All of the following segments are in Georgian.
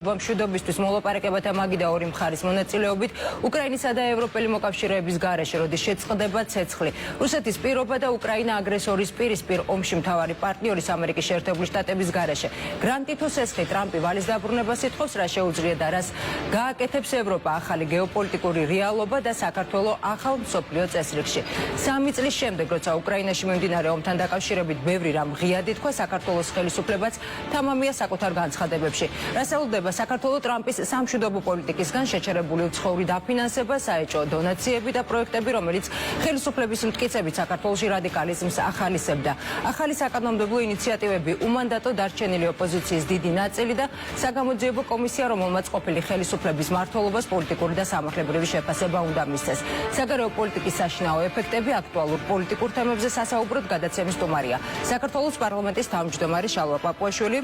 მშვიდობისთვის მოლაპარაკებათა მაგიდა ორი მხარის მონაწილეობით უკრაინისა და ევროპელი მოკავშირეების გარეშე, როდის შეწყდება ცეცხლი. რუსეთის პირობა და უკრაინა აგრესორის პირისპირ ომში მთავარი პარტნიორის ამერიკის შეერთებული შტატების გარეშე. გრანტ თითო სესხი ტრამპი ვალის დაბრუნებას ითხოვს, რა შეუძლია და რას გააკეთებს ევროპა ახალი გეოპოლიტიკური რეალობა და საქართველოს ახალ მსოფლიო წესრიგში. 3 წლის შემდეგ, როცა უკრაინაში მიმდინარე ომთან დაკავშირებით ბევრი რამ ღიად ითქვა, საქართველოს ხელისუფლებაც თამამია საკუთარ განცხადებებში. რასაუბრდება საქართველოს ტრამპის სამშვიდობო პოლიტიკისგან შეჩერებული უცხოური დაფინანსება, საეჭვო დონაციები და პროექტები, რომელიც ხელისუფლების მტკიცებით საქართველოში რადიკალიზმს ახალისებდა. ახალი საკანონმდებლო ინიციატივები, უმანდატო დარჩენილი ოპოზიციის დიდი ნაწილი და საგამოძიებო კომისია, რომელმაც ყოფილი ხელისუფლების მმართველობას პოლიტიკური და სამართლებრივი შეფასება უნდა მისცეს. საგარეო პოლიტიკის საშინაო ეფექტები აქტუალურ პოლიტიკურ თემებზე სასაუბროდ გადაცემის სტუმარია საქართველოს პარლამენტის თავმჯდომარე შალვა პაპუაშვილი.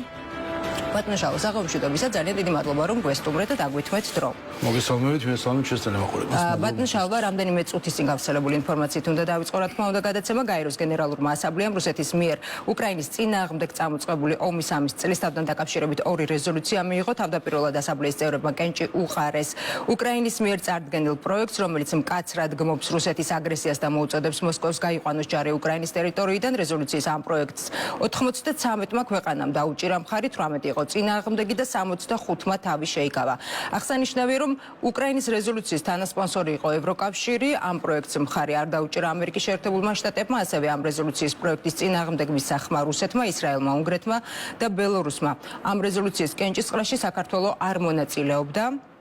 ბატონო შალვა, საღამომშვიდობისა, ძალიან დიდი მადლობა, რომ გვესტუმრეთ და დაგვითმეთ დრო. მოგესალმებით, მესალმებით შესწრებთ მოყურებას. ბატონო შალვა, რამდენიმე წუთის წინ გავრცელებული ინფორმაციით უნდა დავიწყო, რა თქმა უნდა, გადაცემა გაეროს გენერალურმა ასამბლეამ რუსეთის მიერ უკრაინის წინააღმდეგ წამოწყებული ომის 3 წლისთავთან დაკავშირებით 2 რეზოლუცია მიიღო. თავდაპირველად ასამბლეის წევრებმა კენჭი უყარეს უკრაინის მიერ წარდგენილ პროექტს, რომელიც მკაცრად გმობს რუსეთის აგრესიას და მოუწოდებს მოსკოვს გაიყვანოს ჯარი უკრაინის ტერიტორიიდან. რეზოლუციის ამ პროექტს 93-მა ქვეყანამ დაუჭირა მხარი, 18 იყო წინააღმდეგი და 65-მა თავი შეიკავა. აღსანიშნავია, რომ უკრაინის რეზოლუციის თანასპონსორი იყო ევროკავშირი, ამ პროექტს მხარი არ დაუჭირა ამერიკის შეერთებულმა შტატებმა, ასევე ამ რეზოლუციის პროექტის წინააღმდეგ მისახმა რუსეთმა, ისრაელმა, უნგრეთმა და ბელორუსმა. ამ რეზოლუციის კენჭისყრაში საქართველოს არ მონაწილეობდა.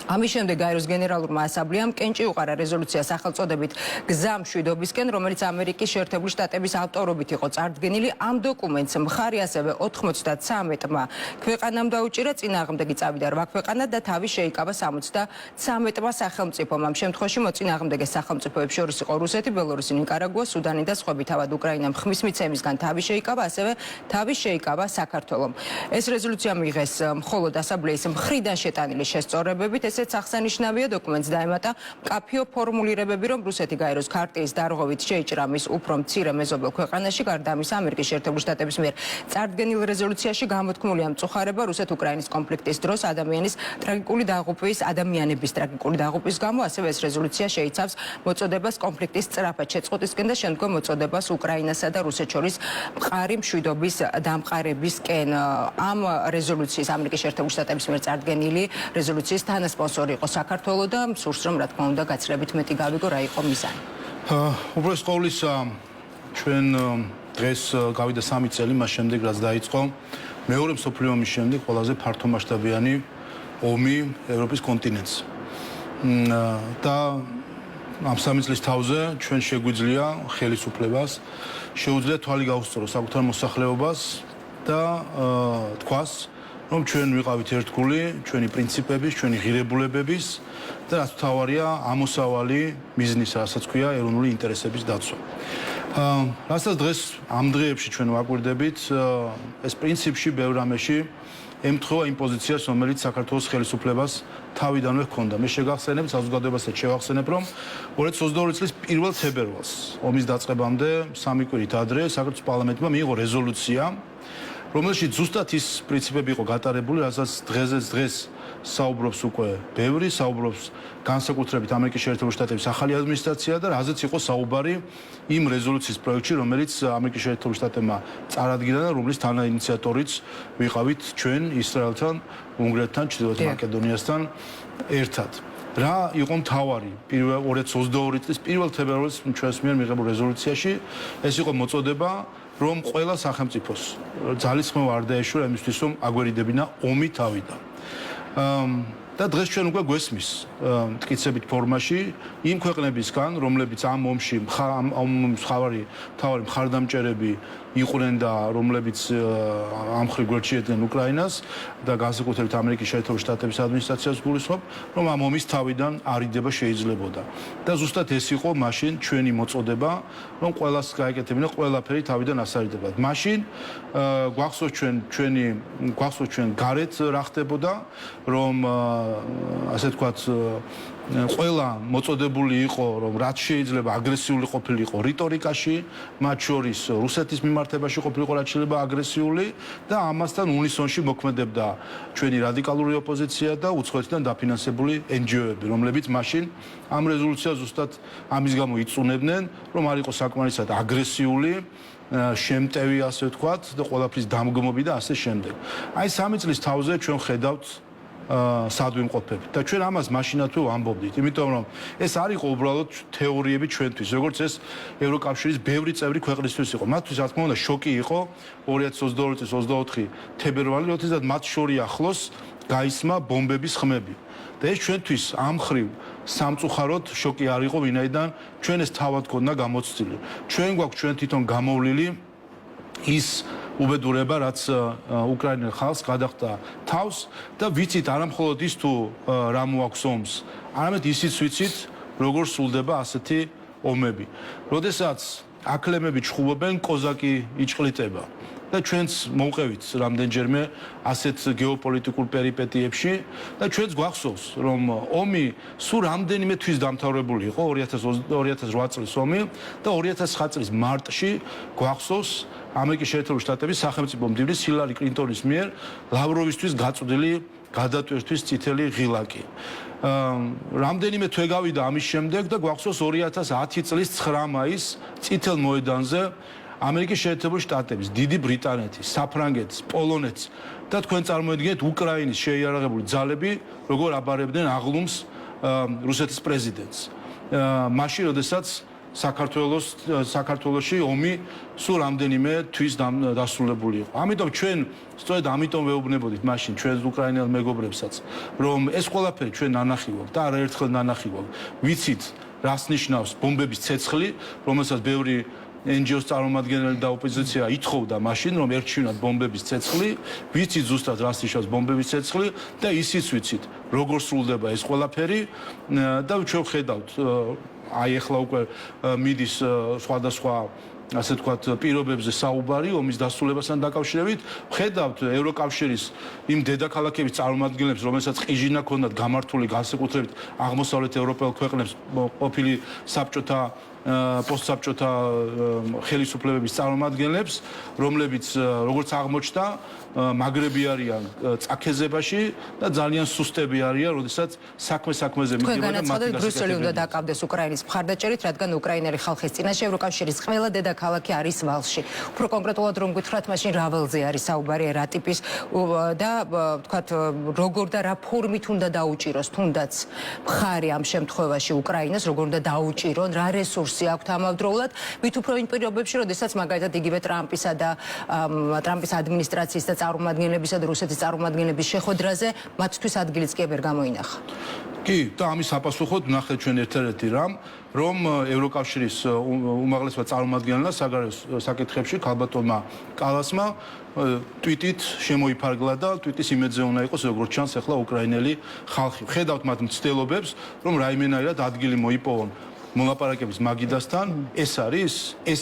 ამის შემდეგ გაეროს გენერალურმა ასამბლეამ კენჭი უყარა რეზოლუციას სახელწოდებით გზა მშვიდობისკენ, რომელიც ამერიკის შეერთებული შტატების ავტორობით იყო წარდგენილი. ამ დოკუმენტს მხარი ასევე 93-მა ქვეყანამ დაუჭირა, წინააღმდეგი წავიდა 8 ქვეყანად და თავი შეიკავა 73-მა სახელმწიფომ. ამ შემთხვევაში მოწინააღმდეგე სახელმწიფოებს შორის იყო რუსეთი, ბელორუსი, ნიკარაგუა, სუდანი და სხვები. თავად უკრაინამ ხმის მიცემისგან თავი შეიკავა, ასევე თავი შეიკავა საქართველომ. ეს რეზოლუცია მიიღეს მხოლოდ ასამბლეის მხრიდან შეტანილი შესწორებებით. ესეც აღსანიშნავია, დოკუმენტს დაემატა მკაფიო ფორმულირებები, რომ რუსეთი გაეროს ქარტიის დარღვევით შეიჭრა მის უფრო მცირე მეზობელ ქვეყანაში. გარდა ამისა, ამერიკის შეერთებული შტატების მიერ წარდგენილ რეზოლუციაში გამოთქმულია მწუხარება რუსეთ-უკრაინის კონფლიქტის დროს ადამიანების ტრაგიკული დაღუპვის გამო. ასევე ეს რეზოლუცია შეიცავს მოწოდებას კონფლიქტის სწრაფად შეწყვეტისკენ და შემდგომ მოწოდებას უკრაინასა და რუსეთს შორის მყარი მშვიდობის დამყარებისკენ. ამ რეზოლუციის, ამერიკის შეერთებული შტატების მიერ წარდგენილი რეზოლუციის სპონსორი იყო საქართველოს და მსურს რომ რა თქმა უნდა გაცრებით მეტი გავიგო რა იყო მიზანი. უბრალოდ ყოვლისა ჩვენ დღეს გავიდა 3 წელი მას შემდეგ რაც დაიწყო მეორე მსოფლიო ომის შემდეგ ყველაზე ფართომასშტაბიანი ომი ევროპის კონტინენტზე. და ამ 3 წლის თავზე ჩვენ შეგვიძლია ხელისუფლებას შეუძლია თვალი გაუსწოროს საკუთარ მოსახლეობას და თქვას რომ ჩვენ ვიყავით ერთგული ჩვენი პრინციპების, ჩვენი ღირებულებების და რაც მთავარია ამოსავალი მიზნისა, რასაც ქვია ეროვნული ინტერესების დაცვა. რასაც დღეს ამ დღეებში ჩვენ ვაკვირდებით, ეს პრინციპში ბევრ რამეში ემთხვევა იმ პოზიციას, რომელიც საქართველოს ხელისუფლებას თავიდანვე ჰქონდა. მე შეგახსენებ, საზოგადოებასაც შევახსენებ, რომ 2022 წლის 1 თებერვალს ომის დაწყებამდე 3 კვირით ადრე საქართველოს პარლამენტმა მიიღო რეზოლუცია, რომელშიც ზუსტად ის პრინციპები იყო გატარებული, რასაც დღეს საუბრობს უკვე ბევრი, საუბრობს განსაკუთრებით ამერიკის შეერთებული შტატების ახალი ადმინისტრაცია და რაზეც იყო საუბარი იმ რეზოლუციის პროექტში, რომელიც ამერიკის შეერთებული შტატებმა წარადგინა და რომლის თანაინიციატორიც ვიყავით ჩვენ ისრაელთან, უნგრეთთან, ჩრდილოეთ მაკედონიასთან ერთად. რა იყო მთავარი 2022 წლის 1 თებერვალს ჩვენს მიერ მიღებულ რეზოლუციაში? ეს იყო მოწოდება, რომ ყველა სახელმწიფოს ძალისხმევა არ დაეშურა იმისთვის, რომ აგვერიდებინა ომი თავიდან. და დღეს ჩვენ უკვე გვესმის მტკიცებით ფორმაში იმ ქვეყნებისგან, რომლებიც ამ ომში მთავარი მხარდამჭერები იყვნენ და რომლებიც ამ მხრივ გვერდჩიედნენ უკრაინას და განსაკუთრებით ამერიკის შეერთებული შტატების ადმინისტრაციას გულისხმობ, რომ ამ ომის თავიდან არიდება შეიძლებოდა. და ზუსტად ეს იყო მაშინ ჩვენი მოწოდება, რომ ყველას გაეკეთებინა ყველაფერი თავიდან ასარიდება. მაშინ გვახსოვს ჩვენ გარეთ რა ხდებოდა, რომ ასე თქვათ ყველა მოწოდებული იყო რომ რაც შეიძლება აგრესიული ყოფილიყო რიტორიკაში, მათ შორის რუსეთის მიმართებაში ყოფილიყო რაც შეიძლება აგრესიული და ამასთან უნისონში მოქმედებდა ჩვენი რადიკალური ოპოზიცია და უცხოეთიდან დაფინანსებული NGO-ები, რომლებიც მაშინ ამ რეზოლუციას ზუსტად ამის გამო იწუნებდნენ, რომ არ იყო საკმარისად აგრესიული შემტევი ასე ვთქვათ და ყველაფრის დამგმობი და ასე შემდეგ. აი 3 წლის თავზე ჩვენ ხედავთ სად ვიმყოფებით და ჩვენ ამას მაშინათვე ვამბობდით, იმიტომ რომ ეს არ იყო უბრალოდ თეორიები ჩვენთვის, როგორც ეს ევროკავშირის ბევრი წევრი ქვეყნისთვის იყო. მათთვის რა თქმა უნდა შოკი იყო 2022 წლის 24 თებერვალი, როდესაც მათ შორს ახლოს გაისმა ბომბების ხმები. და ეს ჩვენთვის ამ ხრივ სამწუხაროდ შოკი არ იყო, ვინაიდან ჩვენ ეს თავად გქონდა გამოცდილი. ჩვენ გვაქვს ჩვენ თვითონ გამოვლილი ის უბედურება, რაც უკრაინელ ხალხს გადახდა თავს და ვიცით არამხოლოდ ის თუ რა მოაქვს ომს, არამედ ისიც ვიცით, როგორ სრულდება ასეთი ომები. როდესაც აკლემები ჩხუბობენ, კოზაკი იჭყლიტება. და ჩვენც მოვყევით რამდენჯერმე ასეთ გეოპოლიტიკურ პერიპეტიებში და ჩვენც გვახსოვს, რომ ომი სულ რამდენიმე თვის დამთავრებული იყო 2008 წლის ომი და 2009 წლის მარტში გვახსოვს ამერიკის შეერთებული შტატების სახელმწიფო მდივნის ჰილარი კლინტონის მიერ ლავროვისთვის გაწვდილი გადატვირთვის წითელი ღილაკი. რამდენიმე თვე გავიდა ამის შემდეგ და გვახსოვს 2010 წლის 9 მაისს წითელ მოედანზე ამერიკის შეერთებული შტატების, დიდი ბრიტანეთის, საფრანგეთის, პოლონეთის და თქვენ წარმოედგინეთ უკრაინის შეიარაღებული ძალები როგორ აბარებდნენ აღლუმს რუსეთის პრეზიდენტს. მაშინ როდესაც საქართველოში ომი სულ რამდენიმე თვის დასრულებული იყო. ამიტომ ჩვენ სწორედ ამიტომ ვეუბნებოდით მაშინ ჩვენს უკრაინელ მეგობრებსაც, რომ ეს ყველაფერი ჩვენ ნანახი გვაქვს და არაერთხელ ნანახი გვაქვს. ვიცით, რას ნიშნავს ბომბების ცეცხლი, რომელსაც ბევრი NGO-ს წარმომადგენელი და ოპოზიცია ითხოვდა მაშინ, რომ ერჩივნათ ბომბების ცეცხლი, ვიცით ზუსტად რას ნიშნავს ბომბების ცეცხლი და ისიც ვიცით, როგორ სრულდება ეს ყველაფერი და ჩვენ ხედავთ, აი ახლა უკვე მიდის სხვადასხვა ასე ვთქვათ პირობებზე საუბარი ომის დასრულებასთან დაკავშირებით, ხედავთ ევროკავშირის იმ დედაქალაქების წარმომადგენლებს, რომელსაც ყიჟინა ჰქონდათ გამართული განსაკუთრებით აღმოსავლეთ ევროპელ ქვეყნებს ყოფილი საბჭოთა პოსტსაბჭოთა ხელისუფლებების წარმომადგენლებს, რომლებიც როგორც აღმოჩნდა, მაგრები არიან წაქეზებაში და ძალიან სუსტები არიან, როდესაც საქმეზე მიდიოდნენ მათი ბრიუსელი უნდა დაკავდეს უკრაინის მხარდაჭერით, რადგან უკრაინელი ხალხის წინაშე ევროკავშირის ყველა დედაქალაქი არის ვალში. უფრო კონკრეტულად რომ გითხრათ, მაშინ რა ველზე არის საუბარი, რა ტიპის და ვთქვათ, როგორ და რა ფორმით უნდა დაუჭიროს თუნდაც მხარი ამ შემთხვევაში უკრაინას, როგორ უნდა დაუჭირონ, რა რესურსი აქვთ ამავდროულად, მით უფრო იმ პირობებში, როდესაც მაგალითად იგივე ტრამპისა და ტრამპის ადმინისტრაციის და წარმომადგენლებისა და რუსეთის წარმომადგენლების შეხვედრაზე მათთვის ადგილიც კი ვერ გამოინახა. კი, და ამის საპასუხოდ ნახეთ ჩვენ ერთ-ერთი რამ, რომ ევროკავშირის უმაღლესმა წარმომადგენელმა საგარეო საკითხებში ქალბატონმა კალასმა ტვიტით შემოიფარგლა და ტვიტის იმედზე უნდა იყოს, როგორც ჩანს ახლა უკრაინელი ხალხი. ხედავთ მათ მცდელობებს, რომ რაიმენაირად ადგილი მოიპოვონ მოლაპარაკების მაგიდასთან, ეს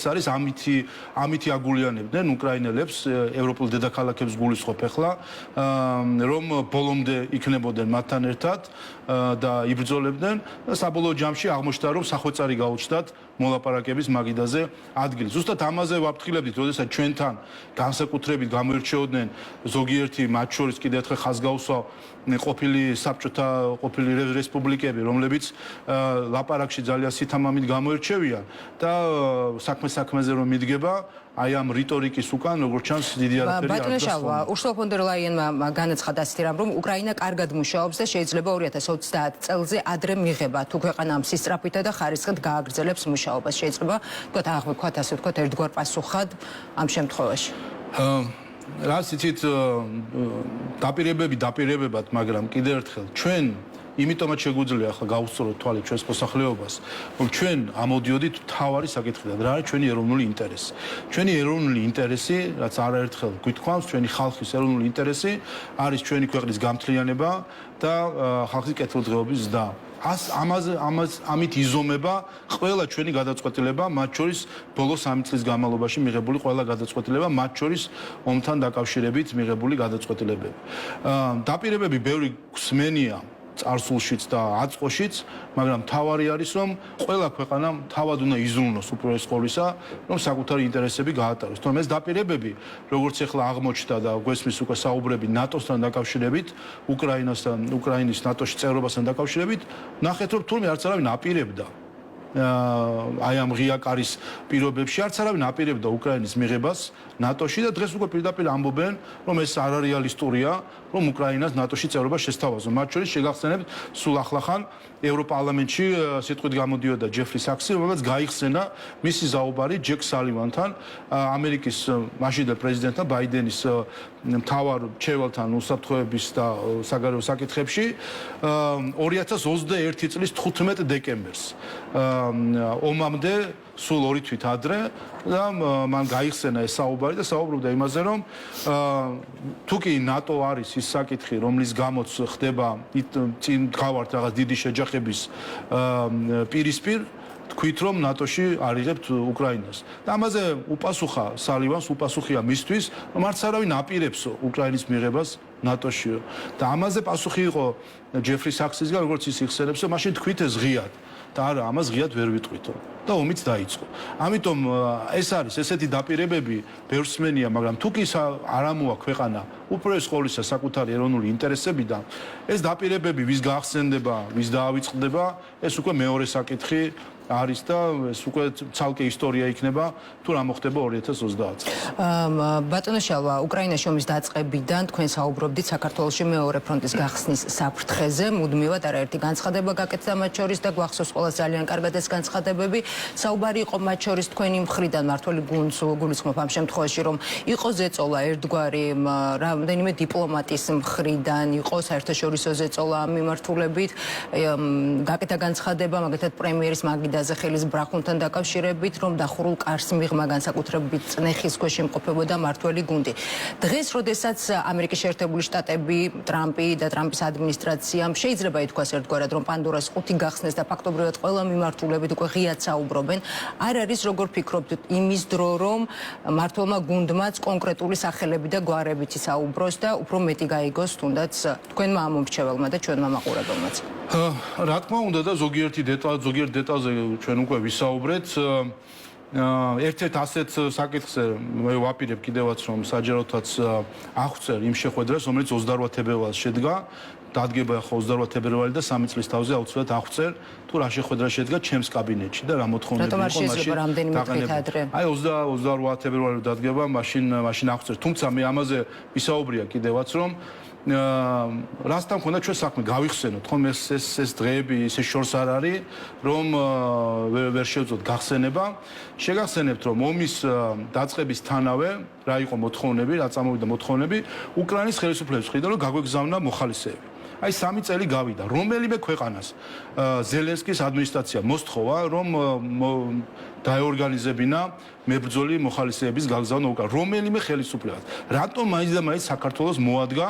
არის ამითი აგულიანებდნენ უკრაინელებს ევროპულ დედაქალაქებს გულისხმობ ახლა, რომ ბოლომდე იქნებოდნენ მათთან ერთად და იბრძოლებდნენ და საბოლოო ჯამში აღმოჩნდა, რომ სახვეწარი გაუჩნდათ მოლაპარაკების მაგიდაზე ადგილი. ზუსტად ამაზე ვაფრთხილებდით, როდესაც ჩვენთან განსაკუთრებით გამოირჩეოდნენ ზოგიერთი მათ შორის კიდევ ერთხელ ხაზგაუსვა ყოფილი საბჭოთა ყოფილი რესპუბლიკები, რომლებიც ლაპარაკში ძალიან სითამამით გამოირჩევიან და საქმეზე რომ მიდგება, აი ამ რიტორიკის უკან როგორც ჩანს დიდი არაფერი არ ბატონო, ურსულა ფონ დერ ლაიენმა განაცხადა ასეთი რამ, რომ უკრაინა კარგად მუშაობს და შეიძლება 2030 წელზე ადრე მიღება, თუ ქვეყანა ამ სისწრაფითა და ხარისხით გააგრძელებს მუშაობას. შეიძლება თქვათ აღვიქვათ ასე ვთქვათ ერთგვარ პასუხად ამ შემთხვევაში. რას იცით დაპირებებად, მაგრამ კიდევ ერთხელ ჩვენ იმიტომაც შეგვიძლია ახლა გავუსწოროთ თვალე ჩვენს მოსახლეობას, რომ ჩვენ ამოდიოდით მთავარი საკითხიდან, რა არის ჩვენი ეროვნული ინტერესი. ჩვენი ეროვნული ინტერესი, რაც არაერთხელ გვითქვამს, ჩვენი ხალხის ეროვნული ინტერესი არის ჩვენი ქვეყნის გამთლიანება და ხალხის კეთილდღეობის ზრდა. ამით იზომება ყველა ჩვენი გადაწყვეტილება, მათ შორის ბოლო 3 წლის განმავლობაში მიღებული ყველა გადაწყვეტილება, მათ შორის ომთან დაკავშირებით მიღებული გადაწყვეტილებები. დაპირებები ბევრი გვსმენია წარსულშიც და აწყოშიც, მაგრამ მთავარი არის, რომ ყველა ქვეყანა თავად უნდა იზრუნოს უპირველეს ყოვლისა, რომ საკუთარი ინტერესები გაატაროს. თუმცა ეს დაპირებები, როგორც ახლა აღმოჩნდა და გვესმის უკვე საუბრები ნატოსთან დაკავშირებით, უკრაინის ნატოში წევრობასთან დაკავშირებით, ნახეთ, რომ თურმე არც არავინ აპირებდა აი ამ ღია კარის პირობებში არც არავინ აპირებდა უკრაინის მიღებას ნატოში და დღეს უკვე პირდაპირ ამბობენ, რომ ეს არარეალისტურია, რომ უკრაინას ნატოში წევრობა შესთავაზონ. მათ შორის შეგახსენებთ, სულ ახლახან ევროპარლამენტში სიტყვით გამოდიოდა ჯეფრი საქსი, რომელსაც გაიხსენა მისი საუბარი ჯეკ სალივანთან, ამერიკის მაშინდელ პრეზიდენტთან ბაიდენის მთავარ მრჩეველთან უსაფრთხოების და საგარეო საკითხებში 2021 წლის 15 დეკემბერს. ომამდე სულ 2 თვით ადრე და მან გაიხსენა ეს საუბარი და საუბრობდა იმაზე, რომ თუ კი ნატო არის ის საკითხი, რომლის გამოც ხდება წინ გავართ რაღაც დიდი შეჯახების პირისპირ, თქვით რომ ნატოში არიღებთ უკრაინას. და ამაზე უპასუხა სალივანს, უპასუხია მისთვის, რომ არც არავინ აპირებს უკრაინის მიღებას ნატოშიო. და ამაზე პასუხი იყო ჯეფრი საქსისგან, როგორც ის იხსენებსო, მაშინ თქვით ეს ღიად. და არა, ამას ღიად ვერ ვიტყვითო და ომიც დაიწყო. ამიტომ ეს არის ესეთი დაპირებები ბევრსმენია, მაგრამ თუ კი არ ამოა ქვეყანა უპირველეს ყოვლისა საკუთარი ეროვნული ინტერესებიდან, ეს დაპირებები ვის გაახსენდება, ვის დაავიწყდება, ეს უკვე მეორე საკითხი არის და ეს უკვე ცალკე ისტორია იქნება თუ რა მოხდება 2030 წელს. ბატონო შალვა, უკრაინაში ომის დაწყებიდან თქვენ საუბრობდით საქართველოში მეორე ფრონტის გახსნის საფრთხეზე, მუდმივად არაერთი განცხადება გაკეთდა მათ შორის და გვახსოვს ყველა ძალიან კარგად ეს განცხადებები. საუბარი იყო მათ შორის თქვენი მხრიდან მართველი გუნდს გულისხმობ ამ შემთხვევაში, რომ იყო ზეწოლა ერთგვარი რამდენიმე დიპლომატის მხრიდან, იყო საერთაშორისო ზეწოლა ამ მიმართულებით, გაკეთდა განცხადება მაგალითად პრემიერის მაგიდა ხელის ბრახუნთან დაკავშირებით, რომ დახურულ კარს მიღმა განსაკუთრებით წნეხის ქვეშ იმყოფებოდა მართველი გუნდი. დღეს, როდესაც ამერიკის შეერთებული შტატები, ტრამპი და ტრამპის ადმინისტრაციამ შეიძლება ითქვას ერთგვარად, რომ პანდორას ყუთი გახსნეს და ფაქტობრივად ყველა მიმართულებით უკვე ღიად საუბრობენ, არ არის როგორ ფიქრობთ იმის დრო, რომ მართლმა გუნდმაც კონკრეტული სახელები და გვარებით ისაუბროს და უფრო მეტი გაიგოს თუნდაც თქვენმა ამომრჩეველმა და ჩვენმა მაყურებელმაც. რა თქმა უნდა და ზოგიერთ დეტალზე ჩვენ უკვე ვისაუბრეთ. ერთ-ერთ ასეთ საკითხზე მე ვაპირებ კიდევაც რომ საჯაროდაც აღწერ იმ შეხვედრას, რომელიც 28 თებერვალს შედგა. დადგება ახლა 28 თებერვალი და 3 წლის თავზე აუცილებლად აღწერ თუ რა შეხვედრა შედგა ჩემს კაბინეტში და რა მოთხოვნები იყო მაშინ. აი 28 თებერვალი დადგება, მაშინ აღწერ. თუმცა მე ამაზე ვისაუბრია კიდევაც რომ რასთან მქონდა ჩვენ საქმე გავიხსენოთ ხომ ეს დღეები ისე შორს არ არის რომ ვერ შევძლოთ გახსენება შეგახსენებთ რომ ომის დაწყებისთანავე რა იყო მოთხოვნები რა წამოვიდა მოთხოვნები უკრაინის ხელისუფლების მხრიდან რომ გაგვეგზავნა მოხალისეები აი 3 წელი გავიდა რომელიმე ქვეყანას ზელენსკის ადმინისტრაცია მოსთხოვა რომ დაეორგანიზებინა მებრძოლი მოხალისეების გაგზავნა უკრაინაში რომელიმე ხელისუფლებას რატომ მაინც და მაინც საქართველოს მოადგა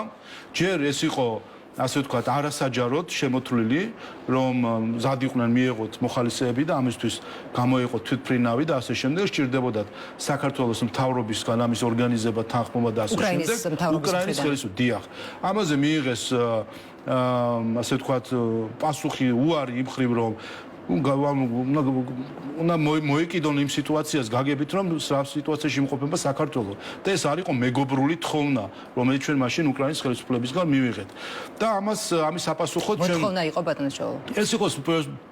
ჯერ ეს იყო ასე ვთქვათ არასაჯაროდ შემოთვლილი რომ მზად იყვნენ მიეღოთ მოხალისეები და ამისთვის გამოიყო თვითფრინავი და ასე შემდეგ სჭირდებოდათ საქართველოს მთავრობისგან ამის ორგანიზება თანხმობა და ასე შემდეგ უკრაინის ხელისუფლება დიახ ამაზე მიიღეს ასე ვთქვათ პასუხი უარი იმ ხრივ რომ უნდა მოეკიდონ იმ სიტუაციას გაგებით რომ რა სიტუაციაში იმყოფება საქართველო და ეს არ იყო მეგობრული თხოვნა რომელიც ჩვენ მაშინ უკრაინის ხელისუფლებისგან მივიღეთ და ამის საპასუხოდ ჩვენ მოთხოვნა იყო ბატონო ჩოლო ეს იყო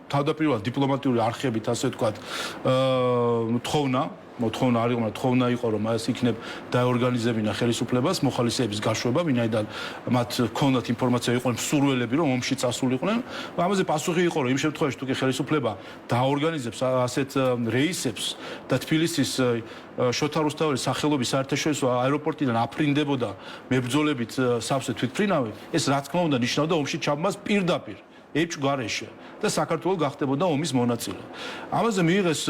თავდაპირველად დიპლომატიური არხებით ასე ვთქვათ მოთხოვნა არ იყო, თხოვნა იყო რომ ეს იქნებ დაეორგანიზებინა ხელისუფლებას მოხალისეების გაშვება, ვინაიდან მათ ჰქონდათ ინფორმაცია იყვნენ მსურველები რომ ომში წასულიყვნენ. ამაზე პასუხი იყო რომ იმ შემთხვევაში თუ კი ხელისუფლება დააორგანიზებს ასეთ რეისებს და თბილისის შოთა რუსთაველის სახელობის საერთაშორისო აეროპორტიდან აფრინდებოდა მებრძოლებით სავსე თვითფრინავი, ეს რა თქმა უნდა ნიშნავდა ომში ჩაბმას პირდაპირ. ეჭვგარეშე და საქართველო გახდებოდა ომის მონაწილე. ამაზე მიიღეს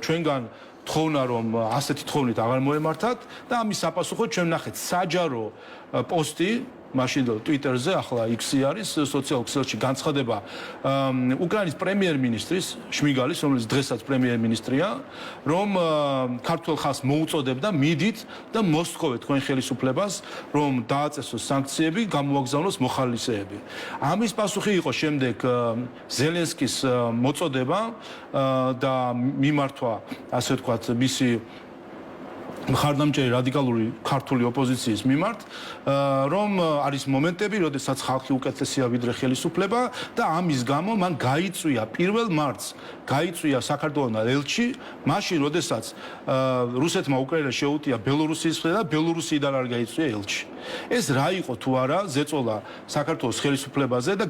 ჩვენგან თხოვნა რომ ასეთი თხოვნით აღარ მოემართათ და ამის საპასუხოდ ჩვენ ნახეთ საჯარო პოსტი მაშინ Twitter-ზე ახლა X-ი არის სოციალურ ქსელში განცხადება უკრაინის პრემიერ-მინისტრის შმიგალის, რომელიც დღესაც პრემიერ-მინისტრია, რომ ქართულ ხალხს მოუწოდებდა მიდით და მოსთხოვეთ თქვენ ხელისუფლებას, რომ დააწესოს სანქციები, გამოაგზავნოს მოხალისეები. ამის პასუხი იყო შემდეგ ზელენსკის მოწოდება და მიმართვა, ასე ვთქვათ, მისი მხარდამჭერი რადიკალური ქართული ოპოზიციის მიმართ, რომ არის მომენტები, როდესაც ხალხი უკეთესია ვიდრე ხელისუფლება და ამის გამო მან გაიწვია 1 მარტს გაიწვია საქართველოს ელჩი, მაშინ როდესაც რუსეთმა უკრაინას შეუტია ბელორუსიის მხრიდან და ბელორუსიიდან არ გაიწვია ელჩი. ეს რა იყო თუ არა ზეწოლა საქართველოს ხელისუფლებაზე და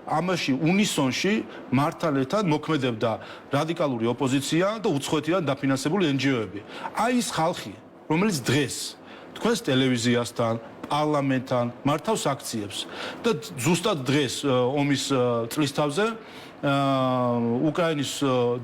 ამაში უნისონში მართან ერთად მოქმედებდა რადიკალური ოპოზიცია და უცხოეთიდან დაფინანსებული NGO-ები. აი ის ხალხი, რომელიც დღეს თქვენს ტელევიზიასთან, პარლამენტთან მართავს აქციებს და ზუსტად დღეს ომის წლისთავზე უკრაინის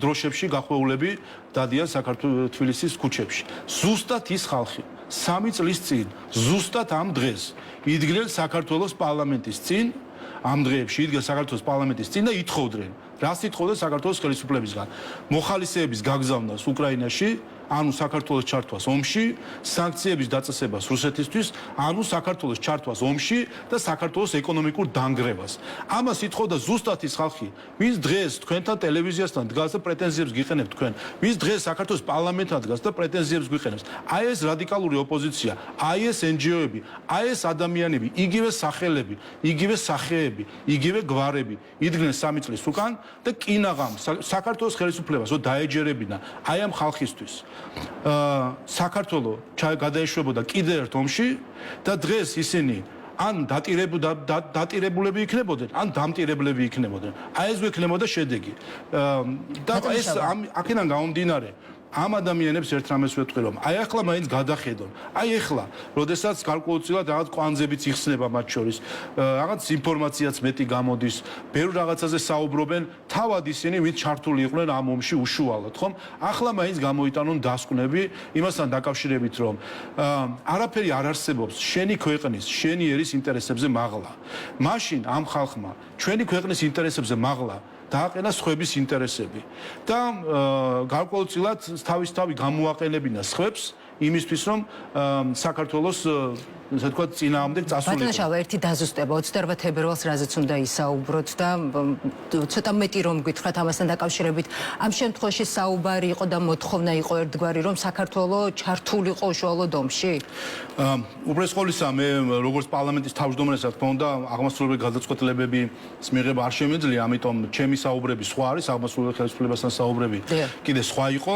დროშებში გახვეულები დადიან საქართველოს თბილისის ქუჩებში. ზუსტად ის ხალხი 3 წლის წინ, ზუსტად ამ დღეს იდგნენ საქართველოს პარლამენტის წინ, ამ დღეებში იდგნენ საქართველოს პარლამენტის წინ და ითხოვდნენ, რას ითხოვდნენ საქართველოს ხელისუფლებისგან? მოხალისეების გაგზავნას უკრაინაში, ანუ საქართველოს ჩართვას ომში, სანქციების დაწესებას რუსეთისთვის, ანუ საქართველოს ჩართვას ომში და საქართველოს ეკონომიკურ დანგრევას. ამას ითხოვდა ზუსტად ის ხალხი, ვინც დღეს თქვენთან ტელევიზიასთან დგას და პრეტენზიებს გიყენებთ თქვენ, ვინც დღეს საქართველოს პარლამენტთან დგას და პრეტენზიებს გიყენებს. აი ეს რადიკალური ოპოზიცია, აი ეს NGO-ები, აი ეს ადამიანები, იგივე სახელები, იგივე სახეები, იგივე გვარები იდგნენ 3 წლის უკან და კინაღამ საქართველოს ხელისუფლებას დაეჯერებინა აი ამ ხალხისთვის. საქართველო გადაეშვებოდა კიდევ ერთ ომში და დღეს ისინი ან დატირებულები იქნებოდნენ, ან დამტირებლები იქნებოდნენ. აი ეს გვექნებოდა შედეგი. და ეს აქედან გამომდინარე ამ ადამიანებს ერთ რამეს ვეთქვი რომ აი ახლა მაინც გადახედონ. აი ახლა, როდესაც გარკვეულწილად რაღაც კვანძებიც იხსნება მათ შორის, რაღაც ინფორმაციაც მეტი გამოდის, ბევრ რაღაცაზე საუბრობენ, თავად ისინი ვინც ჩართული იყვნენ ამ ომში უშუალოდ, ხომ? ახლა მაინც გამოიტანონ დასკვნები იმასთან დაკავშირებით, რომ არაფერი არ არსებობს შენი ქვეყნის, შენი ერის ინტერესებზე მაღლა. მაშინ ამ ხალხმა ჩვენი ქვეყნის ინტერესებზე მაღლა დააყენა სხვების ინტერესები და გარკვეულწილად თავისთავად გამოაყენებინა სხვებს იმისთვის რომ საქართველოს ასე ვთქვათ წინააღმდეგ წასულიყო. ბატონო შალვა, ერთი დაზუსტება 28 თებერვალს რაზეც უნდა ისაუბროთ და ცოტა მეტი რომ გითხრათ ამასთან დაკავშირებით, ამ შემთხვევაში საუბარი იყო და მოთხოვნა იყო ერთგვარი რომ საქართველოს ჩართულიყო უშუალოდ ომში? უბრალოდ ყოვლისა მე როგორც პარლამენტის თავმჯდომარე რა თქმა უნდა აღმასრულებელი გადაწყვეტილებების მიღება არ შემეძლია, ამიტომ ჩემი საუბრები სხვა არის, აღმასრულებელი ხელისუფლებასთან საუბრები კიდე სხვა იყო.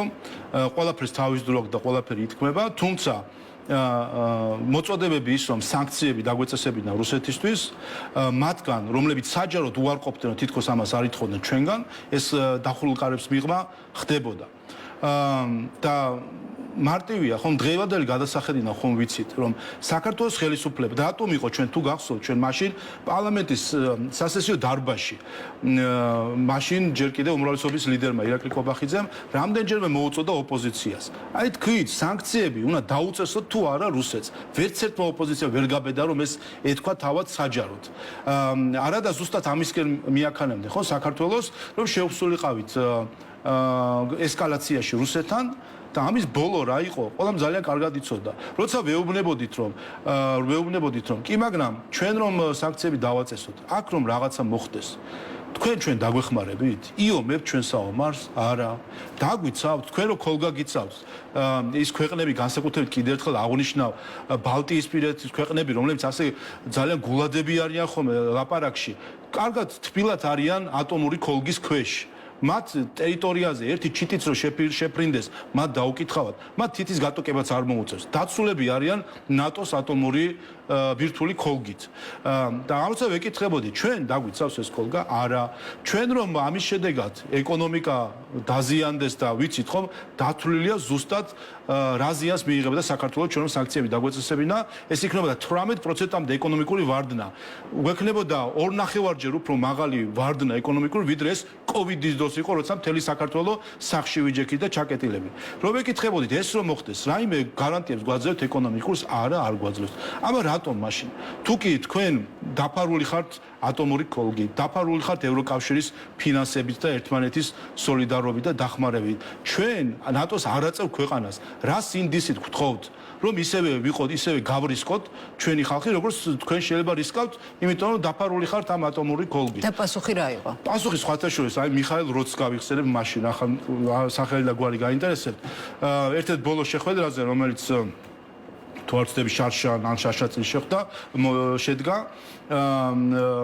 ყველაფერს თავის დრო და ყველაფერი ითქმება, თუმცა მოწოდებები ის რომ სანქციები დაგვეწესებინა რუსეთისთვის, მათგან რომლებიც საჯაროდ უარყოფდნენ თითქოს ამას არ ითხოვდნენ ჩვენგან, ეს დახურულ კარებს მიღმა ხდებოდა. და მარტივია, ხომ დღევანდელი გადასახედინა ხომ ვიცით, რომ საქართველოს ხელისუფლება რატომ იყო ჩვენ თუ გახსოვთ ჩვენ მაშინ პარლამენტის სასესიო დარბაზში მაშინ ჯერ კიდევ უმრავლესობის ლიდერმა ირაკლი კობახიძემ რამდენჯერმე მოუწოდა ოპოზიციას. აი თქვით, სანქციები უნდა დაუწესოთ თუ არა რუსეთს. ვერც ერთმა ოპოზიციამ ვერ გაბედა რომ ეს ეთქვა თავად საჯაროდ. არადა ზუსტად ამისკენ მიაქანებდნენ ხო საქართველოს, რომ შევსულიყავით ესკალაციაში რუსეთთან და ამის ბოლო რა იყო? ყველამ ძალიან კარგად იცოდა. როცა ვეუბნებოდით რომ კი, მაგრამ ჩვენ რომ სანქციები დავაწესოთ, აქ რომ რაღაცა მოხდეს, თქვენ დაგვეხმარებით? იომებთ ჩვენ საომარს? არა. დაგვიცავთ, თქვენ რო ქოლგა გიცავთ. ის ქვეყნები განსაკუთრებით კიდევ ერთხელ აღნიშნავ ბალტიისპირეთის ქვეყნები, რომლებიც ასე ძალიან გულადები არიან ხოლმე ლაპარაკში. კარგად თბილად არიან ატომური ქოლგის ქვეშ. მათ ტერიტორიაზე ერთი ჩიტიც რო შეფრინდეს, მათ დაუკითხავთ, მათ თითის გატოკებაც არ მოუწევს. დაცულები არიან ნატოს ატომური ბირთვული ქოლგით. და ამასაც ვეკითხებოდი, ჩვენ დაგვიცავს ეს ქოლგა? არა. ჩვენ რომ ამის შედეგად ეკონომიკა დაზიანდეს და ვიცით ხომ, დათვლილია ზუსტად რა ზიანს მიიღებდა საქართველოს ჩვენ სანქციები დაგვეწესებინა, ეს იქნებოდა 18%-მდე ეკონომიკური ვარდნა. გვექნებოდა 2.5-ჯერ უფრო მაღალი ვარდნა ეკონომიკური, ვიდრე ეს კოვიდის დროს იყო, როცა მთელი საქართველოს სახში ვიჯექით და ჩაკეტილები. რომ ვეკითხებოდით, ეს რომ მოხდეს, რაიმე გარანტიებს გვაძლევთ ეკონომიკურს? არა, არ გვაძლევთ. აბა რატომ მაშინ? თუ კი თქვენ დაფარული ხართ ატომური ქოლგით, დაფარული ხართ ევროკავშირის ფინანსებით და ერთმანეთის სოლიდარობით და დახმარებით. ჩვენ ნატოს არაწევ ქვეყანას რა სინდისით გთხოვთ, რომ ისევე ვიყოთ, ისევე გავრისკოთ ჩვენი ხალხი, როგორც თქვენ შეიძლება რისკავთ, იმიტომ რომ დაფარული ხართ ამ ატომური ქოლგით. და პასუხი რა იყო? პასუხი სხვათა შორის, აი მიხაილ როც გავიხსენებ მაშინ, ახლა სახელი და გვარი გაინტერესებთ. ერთ-ერთ ბოლო შეხვედრაზე, რომელიც თუ არ ვცდები შარშან ან შაშაწილი შედგა,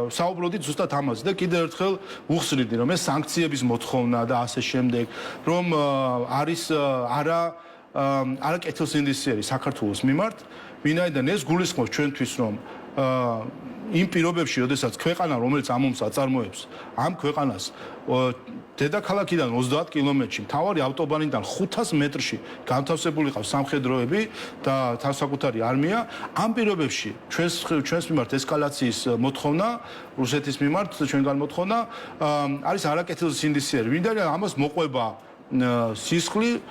საუბრობდით ზუსტად ამაზე და კიდევ ერთხელ უხსნიდი, რომ ეს სანქციების მოთხოვნა და ასე შემდეგ, რომ არის არა კეთილსინდისიერი საქართველოს მიმართ, ვინაიდან ეს გულისხმობს ჩვენთვის, რომ იმ პირობებში, როდესაც ქვეყანა, რომელიც ამომს აწარმოებს, ამ ქვეყანას დედაქალაქიდან 30 კილომეტრში, მთავარი ავტობანიდან 500 მეტრში განთავსებული ყავს სამხედროები და თავსაკუთარი არმია, ამ პირობებში ჩვენს მიმართ ესკალაციის მოთხოვნა, რუსეთის მიმართ ჩვენგან მოთხოვნა არის არაკეთილსინდისიერი. ვინაიდან ამას მოყვება სისხლი,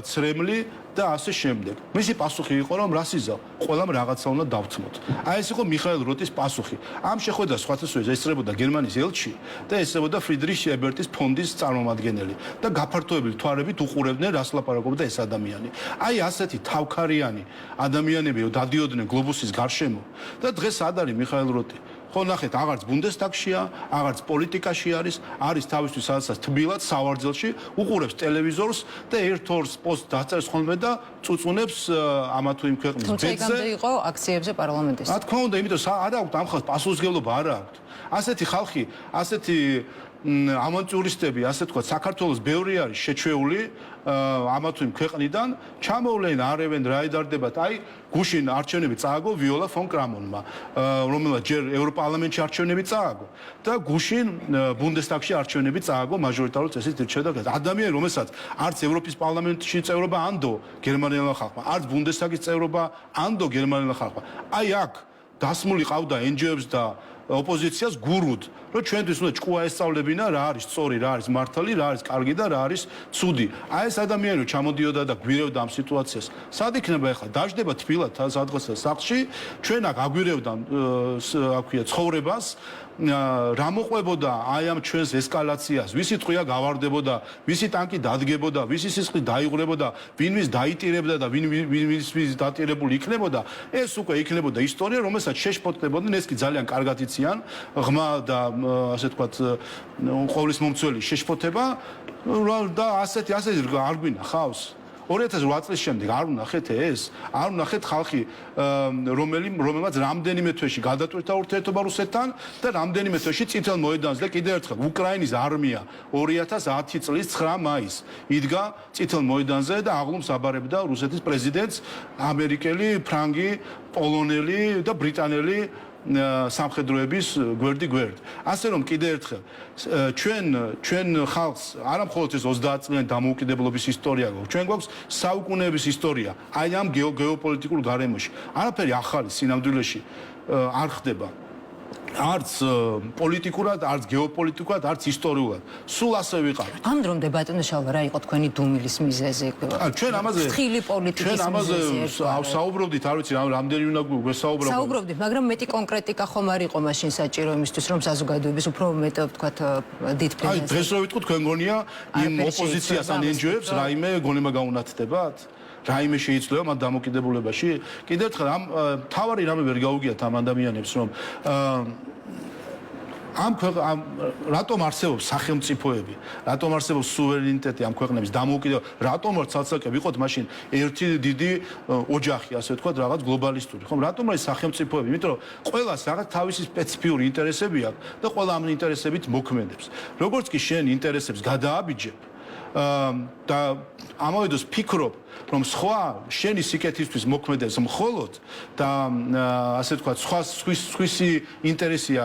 ცრემლი და ასე შემდეგ. მისი პასუხი იყო, რომ რა სიზავ, ყველამ რაღაცა უნდა დავთმოთ. აი ეს იყო მიხაილ როტის პასუხი. ამ შეხვედრას სხვათა შორის ესწრებოდა გერმანიის ელჩი და ესწრებოდა ფრიდრიხ ებერტის ფონდის წარმომადგენელი და გაფართოებული თვალებით უყურებდნენ, რას ლაპარაკობდა ეს ადამიანი. აი ასეთი თავქარიანი ადამიანები დადიოდნენ გლობუსის გარშემო და დღეს სად არის მიხაილ როტი? ხო ნახეთ, აღარც ბუნდესტაგშია, აღარც პოლიტიკაში არის თავისთვის სადაც თბილად სავარძელში, უყურებს ტელევიზორს და ერთ-ორს პოსტს დაწერს ხოლმე და წუწუნებს ამა თუ იმ ქვეყნის ბედზე. თუმცა იქამდე იყო აქციებზე პარლამენტის. რა თქმა უნდა, იმიტომ არა აქვს ამ ხალხს პასუხისმგებლობა არა აქვს. ასეთი ხალხი, ასეთი ავანტიურისტები, ასე თქვა, საქართველოს ბევრი არის შეჩვეული ამა თუ იმ ქვეყნიდან, ჩამოვლენ, არევენ, რა ედარდებათ. აი, გუშინ არჩევნები წააგო ვიოლა ფონ კრამონმა, რომელმაც ჯერ ევროპარლამენტში არჩევნები წააგო და გუშინ ბუნდესტაგში არჩევნები წააგო მაჟორიტარულ წესით შედეგად. ადამიანი, რომელსაც არც ევროპის პარლამენტში წევრობა ანდო გერმანელმა ხალხმა, არც ბუნდესტაგის წევრობა ანდო გერმანელმა ხალხმა. აი აქ დასმული ყავდა NGO-ებს და ოპოზიციას გურუდ, რომ ჩვენთვის უნდა ჭკუა ესწავლებინა რა არის სწორი, რა არის მართალი, რა არის კარგი და რა არის ცუდი. აი ეს ადამიანი რომ ჩამოდიოდა და გვირევდა ამ სიტუაციას, სად იქნება ახლა? დაждდება თბილად სადღაც სახლში, ჩვენ აქ აგვირევდა აქვია ცხოვრებას, რა მოყვებოდა აი ამ ჩვენს ესკალაციას, ვისი ტყვია გავარდებოდა, ვისი ტანკი დადგებოდა, ვისი სისხლი დაიღვრებოდა, ვინმის დაიტირებდა და ვინმის დატირებული იქნებოდა, ეს უკვე იქნებოდა ისტორია, რომელსაც შეშფოთდებოდნენ, ეს კი ძალიან კარგად იციან, ღმა და ასე თქვათ ყოვლის მომცველი შეშფოთება და ასეთი არ გვინახავს. 2008 წლის შემდეგ არ ვნახეთ ეს, არ ვნახეთ ხალხი, რომელმაც რამდენიმე თვეში გადაწყვეტა ურთიერთობა რუსეთთან და რამდენიმე თვეში წითელ მოედანზე და კიდევ ერთხელ უკრაინის არმია 2010 წლის 9 მაისს იდგა წითელ მოედანზე და აღლუმს აბარებდა რუსეთის პრეზიდენტს ამერიკელი, ფრანგი, პოლონელი და ბრიტანელი სამხედროების გვერდი. ასე რომ კიდევ ერთხელ ჩვენ ხალხს არა მხოლოდ ეს 30 წლიანი დამოუკიდებლობის ისტორია გვაქვს, ჩვენ გვაქვს საუკუნეების ისტორია. აი ამ გეოპოლიტიკურ გარემოში არაფერი ახალი სინამდვილეში არ ხდება. არც პოლიტიკურად, არც გეოპოლიტიკურად, არც ისტორიულად. სულ ასე ვიყავით. ამ დრომ დებატონე შალვა რა იყო თქვენი დუმილის მიზეზი? ჩვენ ამაზე ფრთხილი პოლიტიკის მიზეზი. საუბრობდით, არ ვიცი, რამდენი უნდა გვესაუბროთ. საუბრობდით, მაგრამ მეტი კონკრეტიკა ხომ არ იყო მაშინ საჭირო იმისთვის, რომ საზოგადოების უფრო მეტ ვთქვათ დიდ ფინანსს. აი დღეს რო ვიტყვით, თქვენ გონია იმ ოპოზიციას ან NGO-ებს რაიმე გონება გაუნათდებათ? რაიმე შეიძლება მათ დამოკიდებულებაში? კიდევ ერთხელ ამ თავარი რამე ვერ გაუგიათ ამ ადამიანებს, რომ რატომ არსებობს სახელმწიფოები, რატომ არსებობს სუვერენიტეტი ამ ქვეყნების დამოუკიდებლობა, რატომ არ ცალ-ცალკე ვიყოთ მაშინ ერთი დიდი ოჯახი, ასე ვთქვათ, რაღაც გლობალისტური, ხომ? რატომ არის სახელმწიფოები? იმიტომ რომ ყველას რაღაც თავისი სპეციფიური ინტერესები აქვს და ყველა ამ ინტერესებით მოქმედებს. როგორც კი შენ ინტერესებს გადააბიჯებ, და ამავე დროს ფიქრობ რომ სხვა შენი სიკეთისთვის მოქმედებს მხოლოდ და ასე ვთქვათ სხვისი ინტერესია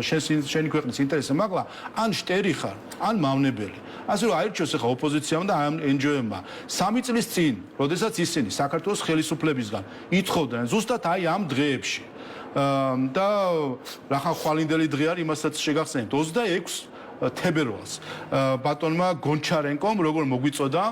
შენი ქვეყნის ინტერესია მაგლა ან შტერი ხარ ან მავნებელი ასე რომ აირჩიოს ახლა ოპოზიციამ და ამ NGO-ებმა 3 წლის წინ როდესაც ისინი საქართველოს ხელისუფლებისგან ითხოვდნენ ზუსტად აი ამ დღეებში და რახან ხვალინდელი დღე არის იმასაც შეგახსენებთ 26 თებერვალს ბატონმა გონჩარენკომ როგორ მოგვიწოდა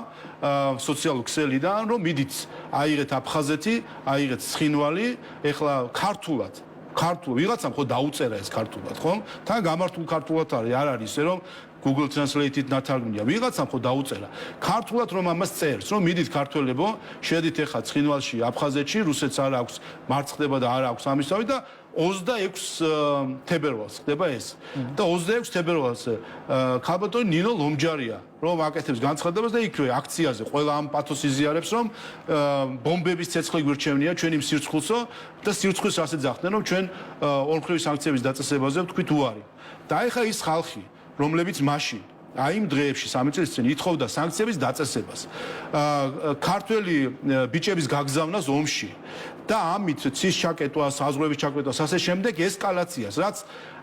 სოციალურ ქსელიდან რომ მიდით აიღეთ აფხაზეთი, აიღეთ ცხინვალი, ეხლა ქართულად ვიღაცამ ხო დაუწერა ეს ქართულად, ხო? თან გამართულ ქართულად არის, არ არის ისე რომ Google Translate-ით ნათარგმნია. ვიღაცამ ხო დაუწერა. ქართულად რომ ამას წერს, რომ მიდით ქართველებო, შედით ეხლა ცხინვალში, აფხაზეთში, რუსეთს არ აქვს მარცხდება და არ აქვს ამისავე და 26 თებერვალს ხდება ეს. და 26 თებერვალს ქალბატონი ნინო ლომჯარია რომ აკეთებს განცხადებას და იქვე აქციაზე ყველა ამ პათოს იზიარებს რომ ბომბების ცეცხლი გვირჩევნია ჩვენი სირცხულსო და სირცხულს ასე ძახდნენ რომ ჩვენ ორმხრივი სანქციების დაწესებაზე ვთქვით უარი. და ეხლა ის ხალხი რომლებიც მაშინ აი იმ დღეებში 3 წლის წინ ითხოვდა სანქციების დაწესებას ქართველი ბიჭების გაგზავნას ომში და ამით ცის ჩაკეტვას, საზღვრების ჩაკეტვას, ასე შემდეგ ესკალაციას, რაც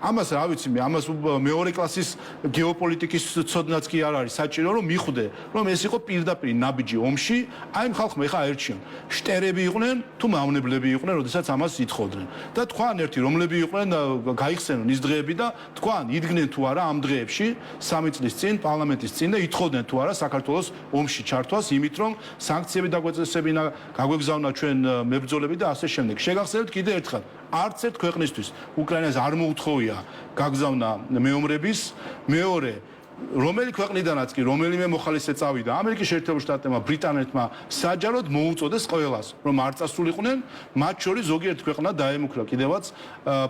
ამას რა ვიცი მე, ამას მეორე კლასის გეოპოლიტიკის ცოდნაც კი არ არის საჭირო, რომ მიხვდე, რომ ეს იყო პირდაპირ ნაბიჯი ომში, აი ამ ხალხმა ეხა აერჩიონ. შტერები იყვნენ თუ მავნებლები იყვნენ, როდესაც ამას ითხოვდნენ. და თქვან ერთი რომლები იყვნენ, გაიხსენონ ის დღეები და თქვან იდგნენ თუ არა ამ დღეებში 3 წლის წინ პარლამენტის წინ და ითხოვდნენ თუ არა საქართველოს ომში ჩართვას, იმით რომ სანქციები დაგვეწესებინა, გაგვეგზავნა ჩვენ მებრძოლები და ასე შემდეგ. შეგახსენებთ კიდე ერთხელ, არც ერთ ქვეყნისთვის უკრაინას არ მოუთხოვია გაგზავნა მეომრების, მეორე რომელი ქვეყნიდანაც კი რომელიმე მოხალისე წავიდა ამერიკის შეერთებულ შტატებმა, ბრიტანეთმა საჯაროდ მოუწოდეს ყველას, რომ არ წასულიყვნენ, მათ შორის ზოგიერთ ქვეყნა დაემუქრა კიდევაც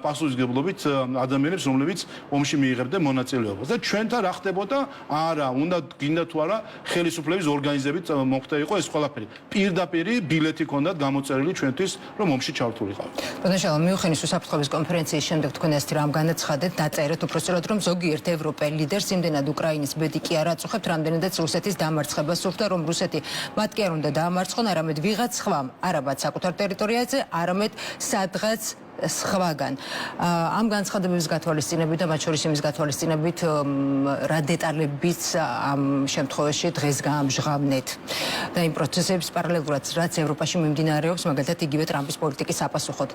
პასუხისმგებლობით ადამიანებს, რომლებიც ომში მიიღებდნენ მონაწილეობას. და ჩვენთან რა ხდებოდა? არა, უნდა გინდა თუ არა ხელისუფლების ორგანიზებით მოხდა იყო ეს ყველაფერი. პირდაპირ ბილეთი ჰქონდათ გამოწერილი ჩვენთვის, რომ ომში ჩართულიყავით. ბატონო, მიუხედავად უსაფრთხოების კონფერენციის შემდეგ თქვენ ეს რამ განაცხადეთ, დაწერეთ უпростоრად რომ ზოგიერთ ევროპელ ლიდერს იმდენად უკრაინის ბედი კი არ აწუხებთ, რამდენადაც რუსეთის დამარცხებას სურდა, რომ რუსეთი მათ კი არ უნდა დაამარცხონ, არამედ ვიღაც სხვამ, არაბად საკუთარ ტერიტორიაზე, არამედ სადღაც სხვაგან. ამ განცხადებების გათვალისწინებით და მათ შორის იმის გათვალისწინებით, რა დეტალებიც ამ შემთხვევაში დღეს გაამჟღავნეთ. და იმ პროცესების პარალელურად, რაც ევროპაში მიმდინარეობს, მაგალითად იგივე ტრამპის პოლიტიკის საპასუხოდ.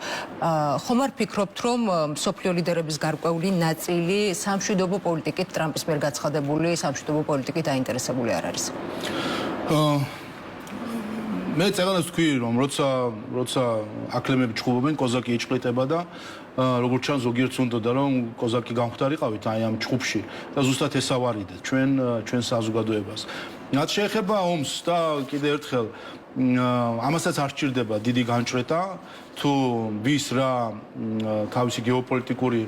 ხომ არ ფიქრობთ, რომ მსოფლიო ლიდერების გარკვეული ნაწილი სამშვიდობო პოლიტიკით ტრამპის მიერ გაცხადებული სამშვიდობო პოლიტიკით დაინტერესებული არ არის? მე წეგანას თქვი რომ როცა აკლემები ჭხუბობენ კოზაკი იჭყლიტება და როგორც ჩანს ზოგიერთს უნდოდა რომ კოზაკი გამختارიყავით აი ამ ჭხუბში და ზუსტად ეს ავარიდეთ ჩვენ საზოგადოებას. რაც შეეხება ომს და კიდე ერთხელ ამასაც არ სჭირდება დიდი განჭრეტა თუ ვის რა თავისი გეოპოლიტიკური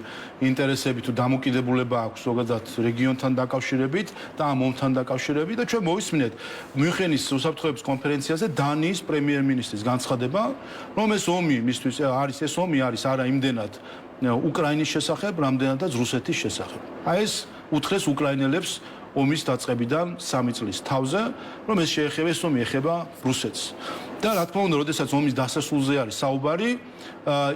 ინტერესები თუ დამოკიდებულება აქვს ზოგადად რეგიონთან დაკავშირებით და ამ ომთან დაკავშირებით და ჩვენ მოვისმინეთ მიუნხენის უსაფრთხოების კონფერენციაზე დანიის პრემიერ-მინისტრის განცხადება რომ ეს ომი მისთვის ეს ომი არის არა იმდენად უკრაინის შესახებ, რამდენადაც რუსეთის შესახებ. აი ეს უთხრეს უკრაინელებს ომის დაწყებიდან 3 წლის თავზე, რომ ეს შეეხება ეს ომი ეხება რუსეთს. და რა თქმა უნდა, როდესაც ომის დასასრულზე არის საუბარი,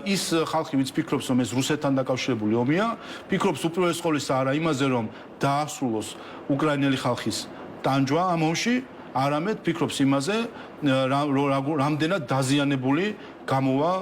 ის ხალხი ვინც ფიქრობს, რომ ეს რუსეთთან დაკავშირებული ომია, ფიქრობს უპირველეს ყოვლისა არა იმაზე, რომ დაასრულოს უკრაინელი ხალხის ტანჯვა ამ ომში, არამედ ფიქრობს იმაზე, რამდენად დაზიანებული გამოვა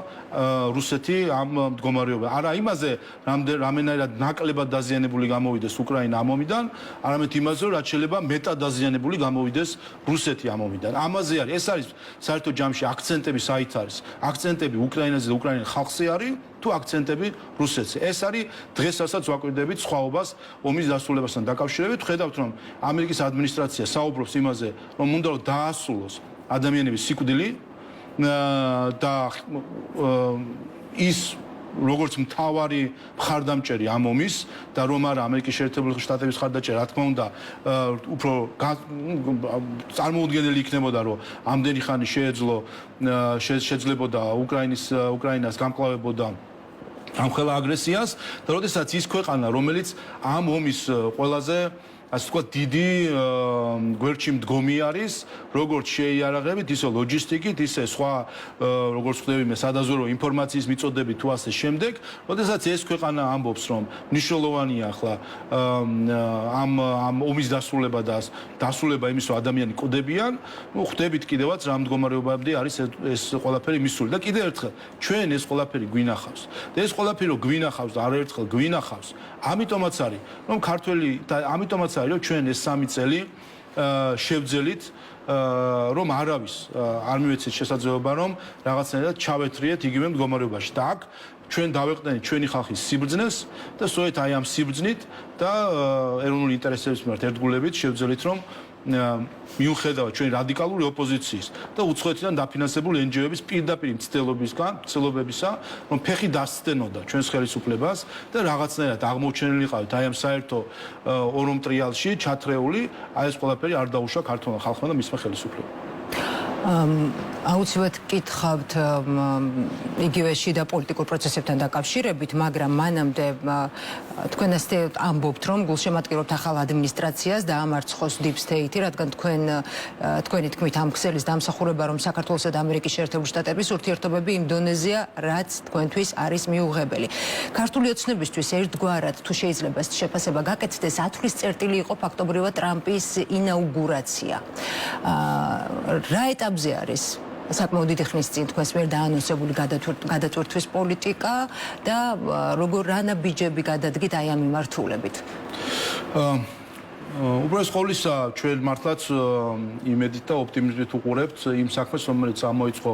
რუსეთი ამ მდგომარეობიდან. არა იმაზე, რამდენად ნაკლებად დაზიანებული გამოვიდეს უკრაინა ამ ომიდან, არამედ იმაზე, რომ რაც შეიძლება მეტად დაზიანებული გამოვიდეს რუსეთი ამ ომიდან. ამაზე არის, ეს არის საერთო ჯამში აქცენტები საით არის. აქცენტები უკრაინაზე და უკრაინელ ხალხზე არის, თუ აქცენტები რუსეთზე. ეს არის დღეს რასაც ვაკვირდებით სხვაობას ომის დასრულებასთან დაკავშირებით. ხედავთ, რომ ამერიკის ადმინისტრაცია საუბრობს იმაზე, რომ უნდა რომ დაასრულოს ადამიანების სიკვდილი და ის როგორც მთავარი მხარდამჭერი ამ ომის და რომ არა ამერიკის შეერთებული შტატების მხარდამჭერი, რა თქმა უნდა, უფრო წარმოუდგენელი იქნებოდა, რომ ამდენი ხანი შეძლებოდა უკრაინას გამკლავებოდა ამ ყველა აგრესიას და როდესაც ის ქვეყანა, რომელიც ამ ომის ყველაზე ასე ვთქვათ, დიდი გვერდში მდგომი არის, როგორც შეიარაღებით, ისე ლოჯისტიკით, ისე სხვა როგორც ხვდები მე სადაზვერვო ინფორმაციის მიწოდებით თუ ასე შემდეგ, როდესაც ეს ქვეყანა ამბობს, რომ მნიშვნელოვანია ახლა ამ ომის დასრულება და დასრულება იმის, რომ ადამიანი კვდებიან, ნუ ხვდებით კიდევაც რა მდგომარეობამდე არის ეს ყველაფერი მისული და კიდევ ერთხელ ჩვენ ეს ყველაფერი გვინახავს. და ეს ყველაფერი რომ გვინახავს და არაერთხელ გვინახავს, ამიტომაც არის, რომ ქართველი და ამიტომაც არის, რომ ჩვენ ეს 3 წელი შევძელით რომ არავის არ მივეცეთ შესაძლებლობა რომ რაღაცნაირად ჩავეთრიეთ იგივე მდგომარეობაში და აქ ჩვენ დავეყდენით ჩვენი ხალხის სიბრძნეს და სწორედ აი ამ სიბრძნით და ეროვნული ინტერესების მიმართ ერთგულებით შევძელით რომ მიუხედავად ჩვენი რადიკალური ოპოზიციის და უცხოეთიდან დაფინანსებული NGO-ების პირდაპირ მცდელობებისა, რომ ფეხი დასცდენოდა ჩვენს ხელისუფლებას და რაღაცნაირად აღმოჩენილიყავით აი ამ საერთო ორომ ტრიალში ჩათრეული, აი ეს ყველაფერი არ დაუშვა ქართულმა ხალხმა და მისმა ხელისუფლებამ. აუცილებლად გითხავთ იგივე შიდა პოლიტიკურ პროცესებთან დაკავშირებით, მაგრამ მანამდე თქვენ ასე ამბობთ, რომ გულშემატკივრობთ ახალ ადმინისტრაციას და ამარცხოს Deep State-ი, რადგან თქვენი თქმით ამ ქსელის დამსახურება, რომ საქართველოსა და ამერიკის შეერთებული შტატების ურთიერთობები იმდონეზეა, რაც თქვენთვის არის მიუღებელი. ქართული ოცნებისთვის ერთგვარად თუ შეიძლება ეს შეფასება გაკეთდეს, ათვლის წერტილი იყო ფაქტობრივად ტრამპის ინაუგურაცია. რა ეტაპზე არის საკმაოდ დიდი ხნის წინ თქვენს მიერ დაანონსებული გადაწვერთვის პოლიტიკა და რა ნაბიჯები გადადგით აი ამ მიმართულებით? უბრალოდ ყოვლისა ჩვენ მართლაც იმედით და ოპტიმიზმით უყურებთ იმ საქმეს, რომელიც ამოიწყო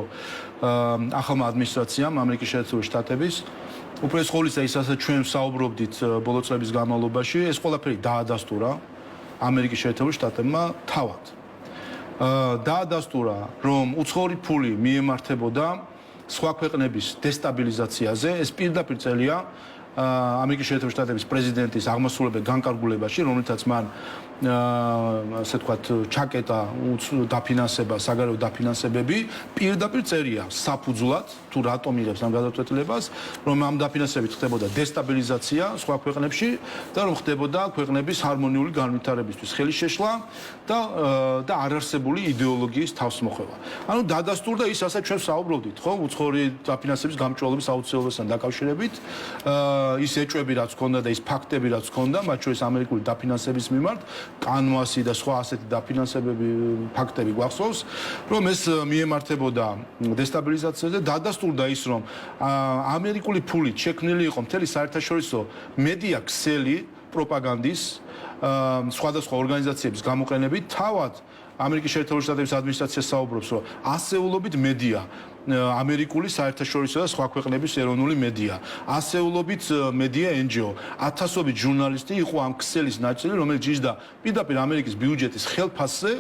ახალმა ადმინისტრაციამ ამერიკის შეერთებული შტატების. უბრალოდ ყოვლისა ის ასე ჩვენ საუბრობდით ბოლო წლების განმავლობაში, ეს ყველაფერი დაადასტურა ამერიკის შეერთებული შტატებმა თავად. დაადასტურა, რომ უცხოური ფული მიემართებოდა სხვა ქვეყნების დესტაბილიზაციაზე, ეს პირდაპირ წელია ამერიკის შეერთებული შტატების პრეზიდენტის აღმასრულებელ განკარგულებაში, რომელთაც მან ასე ვთქვათ, ჩაკეტა დაფინანსება, საგარეო დაფინანსებები, პირდაპირ წერია საფუძვლად, თუ რატომ იღებს ამ გადაწყვეტილებას, რომ ამ დაფინანსებით ხდებოდა დესტაბილიზაცია სხვა ქვეყნებში და რომ ხდებოდა ქვეყნების ჰარმონიული განვითარებისთვის ხელის შეშლა და არარსებული იდეოლოგიის თავსმოხვევა. ანუ დადასტურდა ის, რასაც ჩვენ საუბრობდით, ხო, უცხოური დაფინანსების გამჭვირვალობის აუცილებლობასთან დაკავშირებით, ის ეჭვები რაც ჰქონდა და ის ფაქტები რაც ჰქონდა, მათ შორის ამერიკული დაფინანსების მიმართ, კანვასი და სხვა ასეთი დაფინანსებები ფაქტები გვახსოვს, რომ ეს მიემართებოდა დესტაბილიზაციაზე და დადასტურდა ის, რომ ამერიკული ფულით შექმნილი იყო მთელი საერთაშორისო მედია ქსელი პროპაგანდის სხვადასხვა ორგანიზაციების გამოყენებით თავად ამერიკის შეერთებული შტატების ადმინისტრაცია საუბრობს, რომ ასეულობით მედია ამერიკული საერთაშორისო და სხვა ქვეყნების ეროვნული მედია, ასეულობით მედია NGO, ათასობით ჟურნალისტი იყო ამ ქსელის ნაწილი, რომელიც ჯიჯდა პირდაპირ ამერიკის ბიუჯეტის ხელფასზე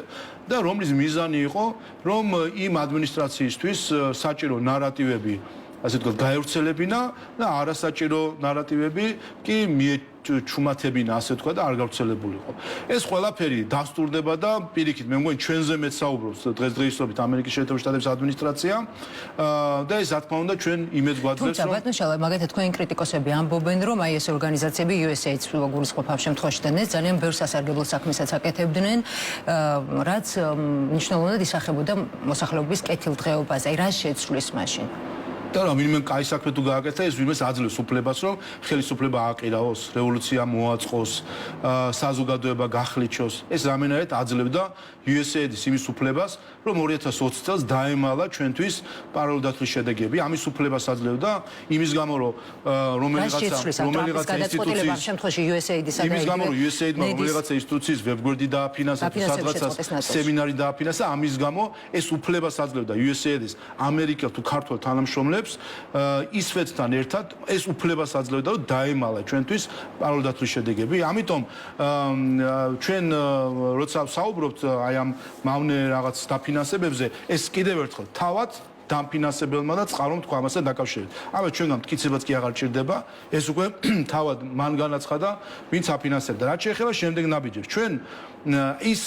და რომლის მიზანი იყო, რომ იმ ადმინისტრაციისთვის საჭირო ნარატივები ასე ვთქვათ, გაევრცელებინა და არასაჭირო ნარატივები კი ჩუმათებინა, ასე ვთქვათ, და არ გავრცელებულიყო. ეს ყველაფერი დასტურდება და პირიქით, მე მგონი ჩვენზე მეც საუბრობს დღესდღეობით ამერიკის შეერთებული შტატების ადმინისტრაცია და ეს რა თქმა უნდა ჩვენ იმედს გვაძლევს, რომ ბატონო შალვა, მაგათაც თქვენი კრიტიკოსები ამბობენ, რომ აი ეს ორგანიზაციები USAID-ს გულისხმობ ამ შემთხვევაში და ნეს ძალიან ბევრ სასარგებლო საქმესაც აკეთებდნენ, რაც მნიშვნელოვნად ისახებოდა მოსახლეობის კეთილდღეობაზე. აი რა შეცვლის მაშინ? და რა ვინმე კაი საქმე თუ გააკეთა, ეს ვინმეს აძლევს უფლებას, რომ ხელისუფლება აყირაოს, რევოლუცია მოაწყოს, საზოგადოება გახლიჩოს. ეს რამენად აძლევდა USAID-ის იმის უფლებას, რომ 2020 წელს დაემალა ჩვენთვის პარალელდათვლის შედეგები. ამის უფლებას აძლევდა იმის გამო, რომ რომელიღაცა ინსტიტუციის შემთხვევაში USAID-ისა და იმის გამო, რომ USAID-მა რომელიღაცა ინსტიტუციის ვებგვერდი დააფინანსა, სადღაცას სემინარი დააფინანსა, ამის გამო ეს უფლებას აძლევდა USAID-ის ამერიკელ თუ ქართულ თანამშრომლებს ისვეთთან ერთად ეს უფლებას აძლევდა, რომ დაემალა ჩვენთვის პარალელდათვლის შედეგები. ამიტომ ჩვენ როცა საუბრობთ აი ამ მავნე რაღაც დაფინანსებებზე, ეს კიდევ ერთხელ თავად დამფინანსებელმა და წყარომ თქვა ამასთან დაკავშირებით. ამას ჩვენგან მტკიცებაც კი აღარ ჭირდება, ეს უკვე თავად მან განაცხადა, ვინც აფინანსებდა. რაც შეეხება შემდეგ ნაბიჯებს, ჩვენ ის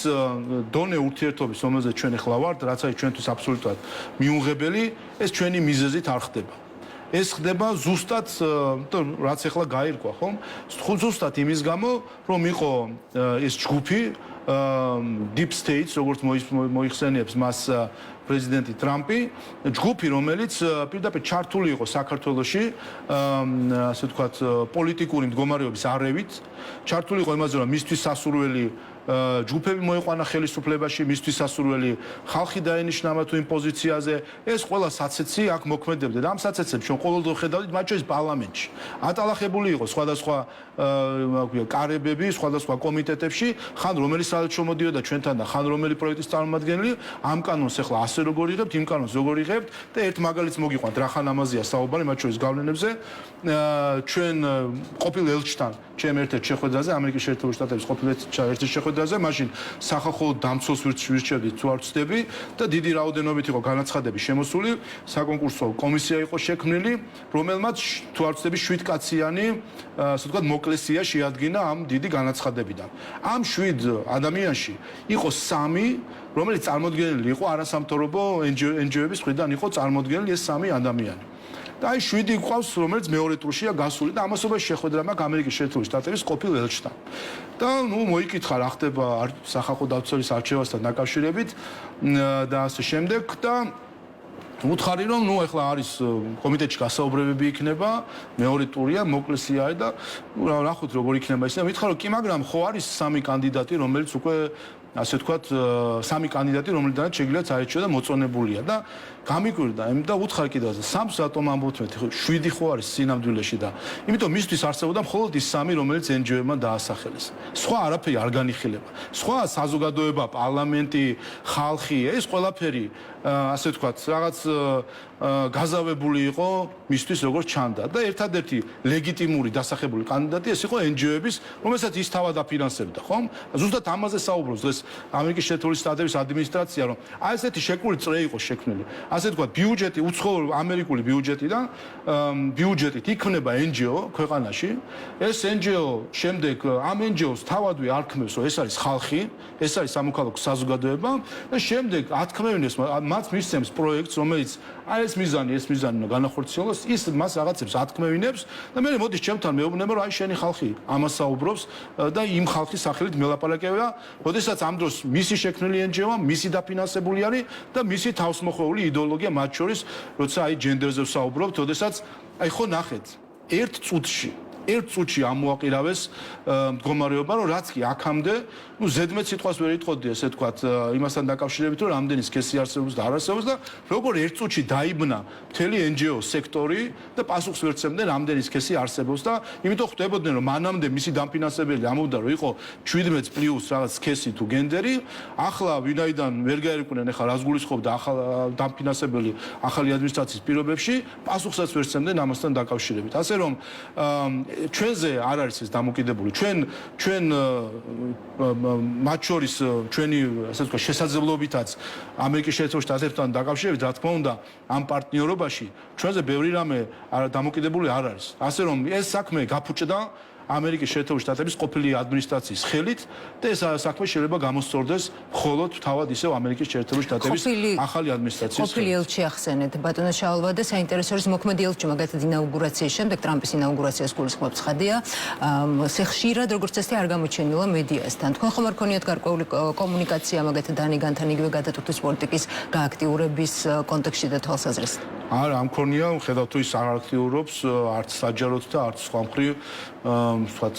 დონე ურთიერთობის, რომელზეც ჩვენ ახლა ვართ, რაც არის ჩვენთვის აბსოლუტურად მიუღებელი, ეს ჩვენი მიზეზით არ ხდება. ეს ხდება ზუსტად რაც ახლა გაირკვა, ხომ? ზუსტად იმის გამო, რომ იყო ეს ჯგუფი Deep States, როგორც მოიხსენიებს მას პრეზიდენტი ტრამპი, ჯგუფი, რომელიც პირდაპირ ჩართული იყო საქართველოში, ასე ვთქვათ, პოლიტიკური მდგომარეობის არევით, ჩართული იყო იმაზე, რომ მისთვის სასურველი ჯგუფები მოიყვანა ხელისუფლებაში, მისთვის სასურველი ხალხი დაენიშნა მათ თუ იმ პოზიციაზე, ეს ყველა საცეცი აქ მოქმედებდა და ამ საცეცებს ჩვენ ყოველდღე ხედავდით მათ შორის პარლამენტში. ატალახებული იყო სხვადასხვა კარებები, სხვადასხვა კომიტეტებში, ხან რომელი საელჩო მოდიოდა ჩვენთან და ხან რომელი პროექტის წარმომადგენელი, ამ კანონს ახლა ასე როგორ იღებთ, იმ კანონს როგორ იღებთ და ერთ მაგალითს მოგიყვანთ, რახან ამაზეა საუბარი მათ შორის გავლენებზე. ჩვენ ყოფილ ელჩთან, ჩემ ერთ-ერთ შეხვედრაზე, ამერიკის შეერთებული შტატების ყოფილ ერთ-ერთ შეხვედრაზე, მაშინ სახალხო დამცველს ვირჩევდით თუ არ ვცდები და დიდი რაოდენობით იყო განაცხადები შემოსული, საკონკურსო კომისია იყო შექმნილი, რომელმაც თუ არ ვცდები 7 კაციანი, ასე ვთქვათ, მოკლესია შეადგინა ამ დიდი განაცხადებიდან. ამ 7 ადამიანში იყო 3, რომელიც წარმოდგენილი იყო არასამთავრობო NGO-ების მხრიდან იყო წარმოდგენილი ეს 3 ადამიანი. და აი 7 გვყავს, რომელიც მეორე ტურშია გასული და ამასობაში შეხვედრა მაქვს ამერიკის შეერთებული შტატების ყოფილ ელჩთან. და მოიკითხა რა ხდება სახალხო დამცველის არჩევასთან დაკავშირებით და ასე შემდეგ და უთხარი რომ ახლა არის კომიტეტში გასაუბრებები იქნება, მეორე ტურია, მოკლესია არის და ნახოთ როგორ იქნება ისე. მითხრა რომ კი, მაგრამ ხო არის 3 კანდიდატი, რომელიც უკვე ასე ვთქვათ, 3 კანდიდატი, რომელთანაც შეგიძლიათ საერთოდ და მოწონებულია და გამიკვირდა და უთხარ კიდევ 3-ს რატომ ამბობთ მე 7 ხო არის სინამდვილეში და იმიტომ მისთვის არსებობდა მხოლოდ ის 3 რომელიც NGO-მა დაასახელეს. სხვა არაფერი არ განიხილება. სხვა საზოგადოება, პარლამენტი, ხალხი, ეს ყველაფერი ასე ვთქვათ, რაღაც გაზავებული იყო მისთვის როგორც ჩანდა და ერთადერთი ლეგიტიმური დასახებული კანდიდატი ეს იყო NGO-ების, რომელსაც ის თავად აფინანსებდა, ხომ? ზუსტად ამაზე საუბრობს დღეს ამერიკის შეერთებული შტატების ადმინისტრაცია, რომ აი ესეთი შეკვური წრე იყო შექმნილი. ასე ვთქვათ, ბიუჯეტი, უცხოური ამერიკული ბიუჯეტიდან, ბიუჯეტით იქნება NGO ქვეყანაში. ეს NGO შემდეგ ამ NGO-ს თავადვე არქმევს, რომ ეს არის ხალხი, ეს არის სამოქალაქო საზოგადოება და შემდეგ ათქმევინებს, მათ მისცემს პროექტს, რომელიც აი ეს მიზანი უნდა განახორციელოს, ის მას რაღაცებს ათქმევინებს და მე მოდის ჩემთან მეუბნება, რომ აი შენი ხალხი ამას საუბრობს და იმ ხალხის სახელით მელაპარაკებია, როდესაც ამ დროს მისი შექმნილი NGO-ა, მისი დაფინანსებული არის და მისი თავსმოხვეული იდეოლოგია მათ შორის, როცა აი ჯენდერზე ვსაუბრობთ, როდესაც აი ხო ნახეთ, ერთ წუთში ამოაყირავეს მდგომარეობა, რომ რაც კი აქამდე, ზედმეტ სიტყვას ვერ იტყოდი, ესე ვთქვათ, იმასთან დაკავშირებით, რომ რამდენი სქესი არსებობს და არ არსებობს და როგორ ერთ წუთში დაიბნა მთელი NGO სექტორი და პასუხს ვერ ცემდნენ რამდენი სქესი არსებობს და იმიტომ ხვდებოდნენ, რომ მანამდე მისი დამფინანსებელი ამბობდა, რომ იყო 17 პლუს რაღაც სქესი თუ გენდერი, ახლა ვინაიდან ვერ გაერკვნენ, ახლა რას გულისხმობდა ახალ დამფინანსებელი ახალი ადმინისტრაციის პირობებში, პასუხსაც ვერ ცემდნენ ამასთან დაკავშირებით. ასე რომ ჩვენზე არ არის ეს დამოკიდებული. ჩვენ მათ შორის ჩვენი ასე ვთქვათ შესაძლებლობითაც ამერიკის შეერთებული შტატებთან დაკავშირებით, რა თქმა უნდა, ამ პარტნიორობაში ჩვენზე ბევრი რამე დამოკიდებული არ არის. ასე რომ ეს საქმე გაფუჭდა ამერიკის შეერთებული შტატების ყოფილი ადმინისტრაციის ხელით და ეს საქმე შეიძლება გამოსწორდეს მხოლოდ თავად ისევ ამერიკის შეერთებული შტატების ახალი ადმინისტრაციის ხელით. ყოფილი ელჩი ახსენეთ, ბატონო შაალვა და საინტერესო არის მოქმედი ელჩი, მაგალითად ინაუგურაციის შემდეგ, ტრამპის ინაუგურაციას გულისხმობს ხადია, ხშირად როგორც წესი არ გამოჩენილა მედიასთან. თქვენ ხომ არ ქონიათ გარკვეული კომუნიკაცია მაგალითად დანიგანთან იგივე გადატვირთვის პოლიტიკის გააქტიურების კონტექსტში და თვალსაზრისით? არა, ამ ქონია, ხედავთ თუ ის არ აქტიურობს, არც საჯაროდ და არც სხვა მხრივ ვთქვათ,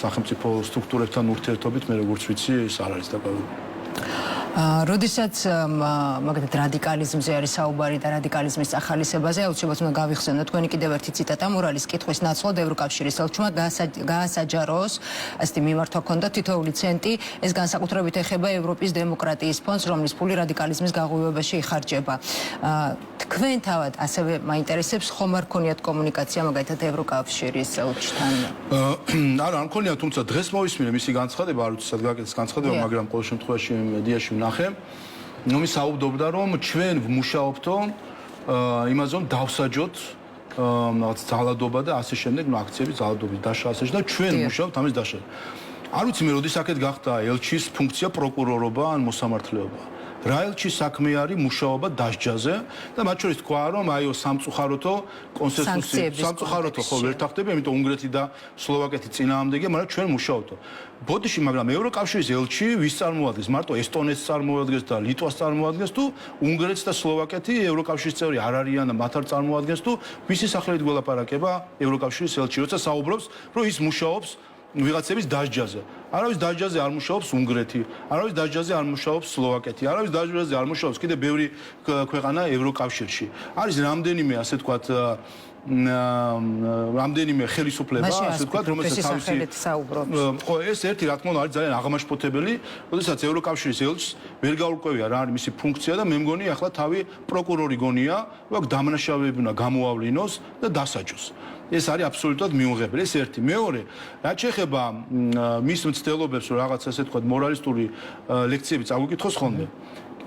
სახელმწიფო სტრუქტურებთან ურთიერთობით, მე როგორც ვიცი, ეს არ არის დაკავებული. როდესაც მაგალითად რადიკალიზმზე არის საუბარი და რადიკალიზმის ახალისებაზე, აუცილებლად უნდა გავიხსენოთ თქვენი კიდევ ერთი ციტატა, მორალის კითხვის ნაცვლად ევროკავშირის ელჩმა გაასაჯაროს, ასეთი მიმართვა ჰქონდა თითოეული ცენტი, ეს განსაკუთრებით ეხება ევროპის დემოკრატიის ფონდს, რომლის ფული რადიკალიზმის გაღვივებაში იხარჯება. თქვენ თავად ასევე მაინტერესებს, ხომ არ ქონიათ კომუნიკაცია მაგალითად ევროკავშირის ელჩთან? არა, არ მქონია, თუმცა დღეს მოვისმინე მისი განცხადება, არ ვიცი სად გაკეთეს განცხადება, მაგრამ ყოველ შემთხვევაში მედიაში ვნახე. ის საუბრობდა, რომ ჩვენ ვმუშაობთო იმაზე, რომ დავსაჯოთ რაღაც ძალადობა და ასე შემდეგ, აქციების ძალადობის დაშლა ასე და ჩვენ ვმუშაობთ ამის დაშლა. არ ვიცი მე როდის აქეთ გახდა ელჩის ფუნქცია პროკურორობა ან მოსამართლეობა. რა ელჩის საქმე არის მუშაობა დასჯაზე და მათ შორის თქვა რომ აიო სამწუხაროთო კონსენსუსი სამწუხაროთო ხო ვერ თახდება, იმიტომ უნგრეთი და სლოვაკეთი წინააღმდეგია, მაგრამ ჩვენ მუშაობთ. ბოდიში, მაგრამ ევროკავშირის ელჩი ვის წარმოადგენს? მარტო ესტონეთს წარმოადგენს და ლიტვას წარმოადგენს თუ უნგრეთს და სლოვაკეთი ევროკავშირის წევრი არ არიან და მათ არ წარმოადგენს თუ ვისი სახელით გველაპარაკება ევროკავშირის ელჩი, როცა საუბრობს, რომ ის მუშაობს ვიღაცების დასჯაზე. არავის დასჯაზე არ მუშაობს უნგრეთი, არავის დასჯაზე არ მუშაობს სლოვაკეთი, არავის დასჯაზე არ მუშაობს კიდე ბევრი ქვეყანა ევროკავშირში. არის რამდენიმე, ასე ვთქვათ, რამდენიმე ხელისუფლება, ასე ვთქვათ, რომელსაც თავისი ხო, ეს ერთი რა თქმა უნდა არის ძალიან აღმაშფოთებელი, როდესაც ევროკავშირის ელჩს ვერ გაურკვევია რა არის მისი ფუნქცია და მე მგონი ახლა თავი პროკურორი გონია, რომ დამნაშავეები უნდა გამოავლინოს და დასაჯოს. ეს არის აბსოლუტურად მიუღებელი. ეს ერთი. მეორე, რაც შეეხება მის მცდელობებს, რომ რაღაც ასე ვთქვათ, მორალისტური ლექციები წაგვიკითხოს ხოლმე.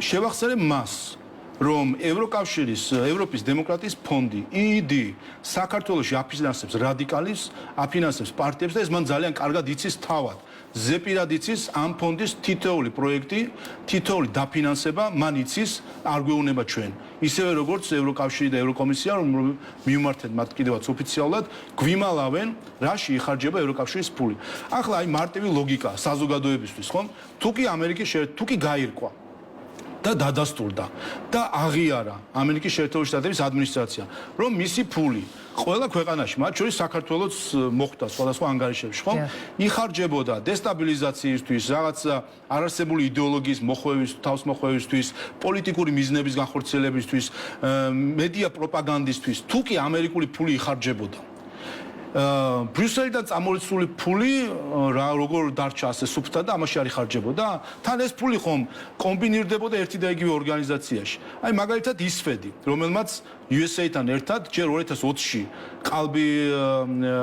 შევახსენებ მას, რომ ევროკავშირის, ევროპის დემოკრატიის ფონდი, EED, საქართველოში აფინანსებს რადიკალებს, აფინანსებს პარტიებს და ეს მან ძალიან კარგად იცის თავად. ზეპირად იცის ამ ფონდის თითოეული პროექტი, თითოეული დაფინანსება მან იცის, არ გვეუბნება ჩვენ. ისევე როგორც ევროკავშირი და ევროკომისია, რომ მიუმართეთ მათ კიდევაც ოფიციალურად, გვიმალავენ, რაში იხარჯება ევროკავშირის ფული. ახლა აი მარტივი ლოგიკა საზოგადოებისთვის, ხომ? თუ კი გაირკვა და დადასტურდა და აღიარა ამერიკის შეერთებული შტატების ადმინისტრაცია, რომ მისი ფული ყველა ქვეყანაში, მათ შორის საქართველოს მოხვდა სხვადასხვა ანგარიშებში, ხო? იხარჯებოდა დესტაბილიზაციისთვის, რაღაც არარსებული იდეოლოგიის მოხვევის, თავსმოხვევისთვის, პოლიტიკური მიზნების განხორციელებისთვის, მედია პროპაგანდისთვის, თუ კი ამერიკული ფული იხარჯებოდა. ბრიუსელიდან წამორიცხული ფული როგორ დარჩა ასე სუფთა და ამაში არ იხარჯებოდა? თან ეს ფული ხომ კომბინირდებოდა ერთი და იგივე ორგანიზაციაში. აი მაგალითად ისფედი, რომელმაც USA-თან ერთად ჯერ 2020-ში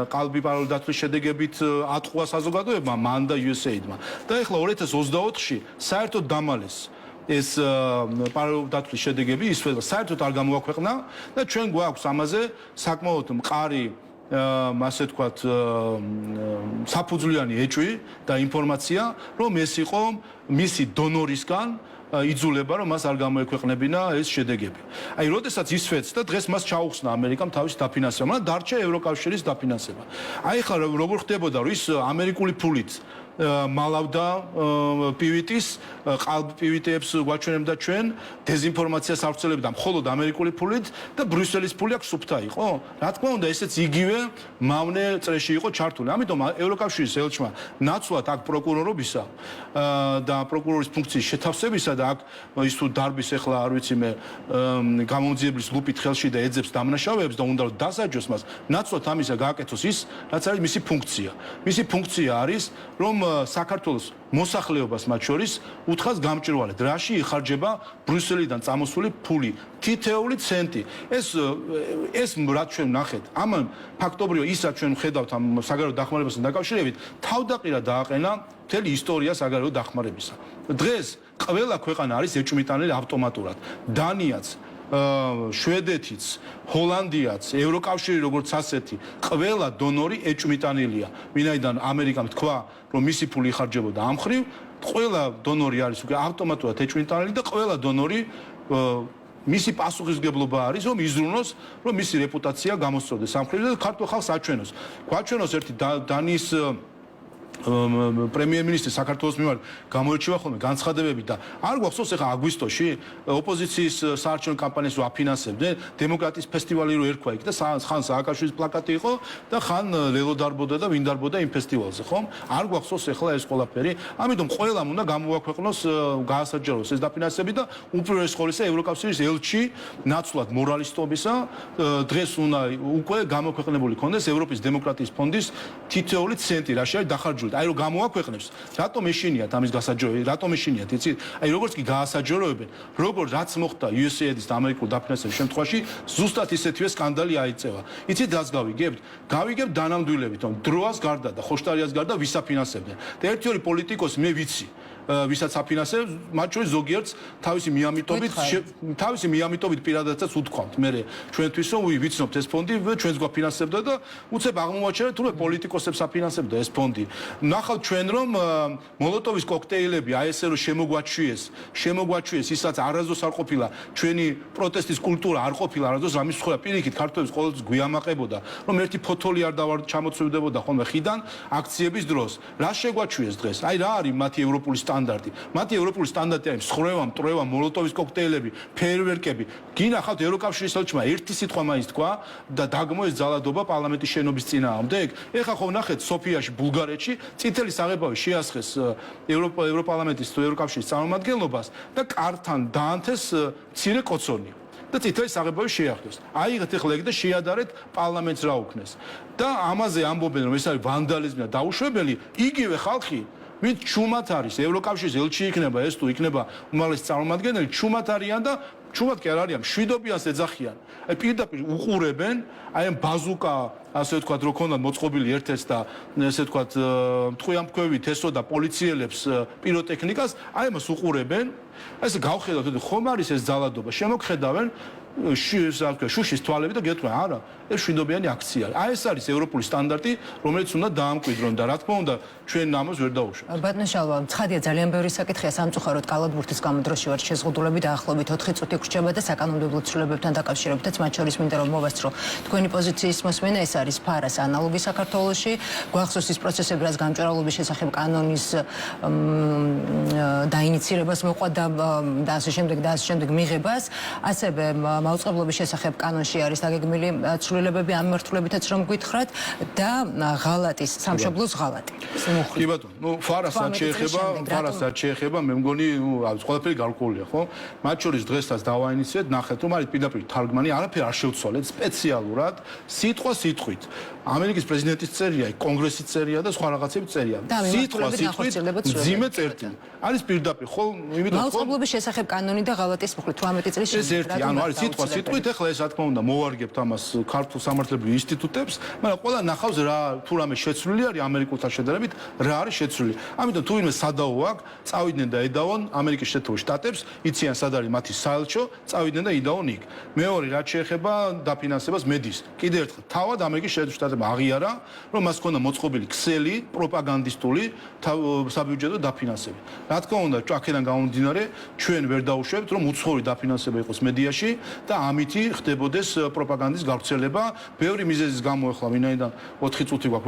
ყალბი პარალელი დათვლის შედეგებით ატყუა საზოგადოებმა, მან და USA-დმა. და ეხლა 2024-ში საერთოდ დამალეს ეს პარალელი დათვლის შედეგები ისფედს საერთოდ არ გამოაქვეყნა და ჩვენ გვაქვს ამაზე საკმაოდ მყარი ასე ვთქვათ, საფუძვლიანი ეჭვი და ინფორმაცია, რომ ეს იყო მისი დონორისგან იძულება, რომ მას არ გამოექვეყნებინა ეს შედეგები. აი, როდესაც ისვეთს და დღეს მას ჩაუხსნა ამერიკამ თავის დაფინანსება, მაგრამ დარჩა ევროკავშირის დაფინანსება. აი, ხა როგორ ხდებოდა, რომ ის ამერიკული ფულით მალავდა პივიტის, ყალბ პივიტებს გვაჩვენებდა ჩვენ, დეზინფორმაციას ავრცელებდა მხოლოდ ამერიკული ფულით და ბრიუსელის ფული აქვს სუფთა იყო. რა თქმა უნდა, ესეც იგივე მავნე წრეში იყო ჩართული. ამიტომ ევროკავშირის ელჩმა ნაცვლად აქ პროკურორობისა და პროკურორის ფუნქციის შეთავსებისა და აქ ის თუ დარბის ახლა არ ვიცი მე გამომძიებლის ლუპით ხელში და ეძებს დამნაშავეებს და უნდა რომ დასაჯოს მას, ნაცვლად ამისა გააკეთოს ის, რაც არის მისი ფუნქცია. მისი ფუნქცია არის, რომ საქართველოს მოსახლეობას მათ შორის უთხას გამჭვირვალედ, რაში იხარჯება ბრიუსელიდან წამოსული ფული, თითეული ცენტი. ეს რაც ჩვენ ვნახეთ, ამან ფაქტობრივად ის რაც ჩვენ ვხედავთ ამ საგარეო დახმარებასთან დაკავშირებით, თავდაყირა დააყენა მთელი ისტორია საგარეო დახმარებისა. დღეს ყველა ქვეყანა არის ეჭვმიტანილი ავტომატურად. დანიაც შვედეთიც, ჰოლანდიაც, ევროკავშირი როგორც ასეთი, ყველა დონორი ეჭვმიტანილია. ვინაიდან ამერიკამ თქვა, რომ მისი ფული იხარჯებოდა ამ მხრივ, ყველა დონორი არის უკვე ავტომატურად ეჭვმიტანილი და ყველა დონორი მისი პასუხისმგებლობა არის, რომ იზრუნოს, რომ მისი რეპუტაცია გამოსწორდეს ამ მხრივ და ქართულ ხალხს აჩვენოს. გვაჩვენოს ერთი დანიის პრემიერ-მინისტრი საქართველოს მიმართ გამოირჩევა ხოლმე განცხადებები და არ გვახსოვს ახლა აგვისტოში ოპოზიციის საარჩევნო კამპანიას ვაფინანსებდნენ, დემოკრატიის ფესტივალი რო ერქვა იქ და ხან სააკაშვილის პლაკატი იყო და ხან ლელო დარბოდა და ვინ დარბოდა იმ ფესტივალზე, ხომ? არ გვახსოვს ახლა ეს ყველაფერი. ამიტომ ყველამ უნდა გამოაქვეყნოს, გაასაჯაროს ეს დაფინანსები და უპირველეს ყოვლისა ევროკავშირის ელჩი ნაცვლად მორალისტობისა დღეს უნდა უკვე გამოქვეყნებული ქონდეს ევროპის დემოკრატიის ფონდის თითოეული ცენტი, რაში არის დახარჯული. აი რომ გამოაქვეყნებს, რატომ ეშინიათ ამის გასაჯოროება, რატომ ეშინიათ, იცით? აი როგორც კი გაასაჯოროებენ, როგორც რაც მოხდა USA-დის და ამერიკულ დაფინანსების შემთხვევაში, ზუსტად ისეთივე სკანდალი აიწევა. იცით რაც გავიგებთ? გავიგებთ დანამდვილებით, რომ დროას გარდა და ხოშტარიას გარდა ვის აფინანსებდნენ. და ერთი ორი პოლიტიკოსი მე ვიცი, ვისაც აფინანსებს, მათ შორის ზოგიერთს თავისი მიამიტობით პირადადაც უთქვამთ. მე ჩვენთვის რომ ვიცნობთ ეს ფონდი ჩვენს გვაფინანსებდა და უცებ აღმოაჩერეთ თუ პოლიტიკოსებს აფინანსებდა ეს ფონდი. ნახავთ ჩვენ რომ მოლოტოვის კოქტეილები აი ესე რომ შემოგვაჩვიეს ისაც არასდროს არ ყოფილა ჩვენი პროტესტის კულტურა არ ყოფილა არასდროს ამის სხვა პირიქით ქართველებს ყოველთვის გვიამაყებოდა რომ ერთი ფოთოლი არ ჩამოცვივდებოდა ხოლმე ხიდან აქციების დროს. რა შეგვაჩვიეს დღეს? აი რა არის მათი ევროპული სტანდარტი? მათი ევროპული სტანდარტი არის მსხრევა, მტრევა, მოლოტოვის კოქტეილები, ფეიერვერკები. გინახავთ ევროკავშირის ელჩმა ერთი სიტყვა მაინც თქვა და დაგმო ეს ძალადობა პარლამენტის შენობის წინააღმდეგ. ეხლა ხო ნახეთ სოფიაში, ბულგარეთში წითელი საღებავი შეასხეს ევროპარლამენტის თუ ევროკავშირის წარმომადგენლობას და კართან დაანთეს მცირე კოცონი. და წითელი საღებავი შეახდოს. აიღეთ ეხლა ეგ და შეადარეთ პარლამენტს რა უქნეს. და ამაზე ამბობენ რომ ეს არის ვანდალიზმი და დაუშვებელი, იგივე ხალხი ვინც ჩუმად არის ევროკავშირის ელჩი იქნება ეს თუ იქნება უმაღლესი წარმომადგენელი ჩუმად არიან და ჩუმად კი არ არიან მშვიდობიანს ეძახიან. აი პირდაპირ უყურებენ, აი ამ ბაზუკა ასე ვთქვათ რო ქონდა მოწყობილი ერთ-ერთს და ესე ვთქვათ მტყვიამფქვევით ესოდა პოლიციელებს პიროტექნიკას, აი ამას უყურებენ. აი ესე გავხედავთ ხომ არის ეს ძალადობა, შემოგხედავენ შუშის თვალები და გეტყვი არა ეს მშვიდობიანი აქცია. აი ეს არის ევროპული სტანდარტი, რომელიც უნდა დაამკვიდრონ და რა თქმა უნდა ჩვენ ამას ვერ დაუშვებთ. ბატონო შალვა, ცხადია ძალიან ბევრი საკითხია სამწუხაროდ კალათბურთის გამოდროში ვარ შეზღუდულები დაახლოებით 4 წუთი გრჩება და საკანონმდებლო ცვლილებებთან დაკავშირებითაც მათ შორის მინდა რომ მოვასწრო თქვენი პოზიციის მოსმენა ეს არის ფარას ანალოგი საქართველოში გვახსოვს ის პროცესები რაც გამჭვირვალობის შესახებ კანონის დაინიცირებას მოყვა და ასე შემდეგ მიღებას ასევე მაუწყებლობის შესახებ კანონში არის დაგეგმილი ცვლილებები ამ მიმართულებითაც რომ გითხრათ და ღალატის სამშობლოს ღალატი. კი ბატონო, ნუ ფარასაც შეეხება, მე მგონი, ყველაფერი გარკვეულია, ხო? მათ შორის დღესაც დავაინიციეთ, ნახეთ რომ არის პირდაპირ თარგმანი, არაფერი არ შევცვალეთ სპეციალურად, სიტყვა სიტყვით. ამერიკის პრეზიდენტის წერია, კონგრესის წერია და სხვა რაღაცების წერია. სიტყვა სიტყვით ძიმე წერტილი. არის პირდაპირ, ხო? იმიტომ რომ მაუწყებლობის შესახებ კანონი და ღალატის მხრივ 18 წლის ეს ერთი, ანუ არის სიტყვა სიტყვით, ეხლა ეს რა თქმა უნდა მოვარგებთ ამას ქართულ სამართლებრივ ინსტიტუტებს, მაგრამ ყველა ნახავს რა თუ რამე შეცვლილი არის ამერიკულთან შედარებით, რა არის შეცვლილი. ამიტომ თუ ვინმე სადაო აქვს, წავიდნენ და ედავონ ამერიკის შეერთებულ შტატებს, იციან სად არის მათი საელჩო, წავიდნენ და იდაონ იქ. მეორე რაც შეეხება დაფინანსებას მედიის. კიდევ ერთხელ, თავად ამერიკის შეერთებულ შტატებმა აღიარა, რომ მას ჰქონდა მოწყობილი ქსელი, პროპაგანდისტული საბიუჯეტო დაფინანსება. რა თქმა უნდა, აქედან გამომდინარე, ჩვენ ვერ დაუშვებთ, რომ უცხოური დაფინანსება იყოს მედიაში და ამითი ხდებოდეს პროპაგანდის გავრცელება. ბევრი მიზეზის გამო ახლა ვინაიდან 4 წუთი გვაქვს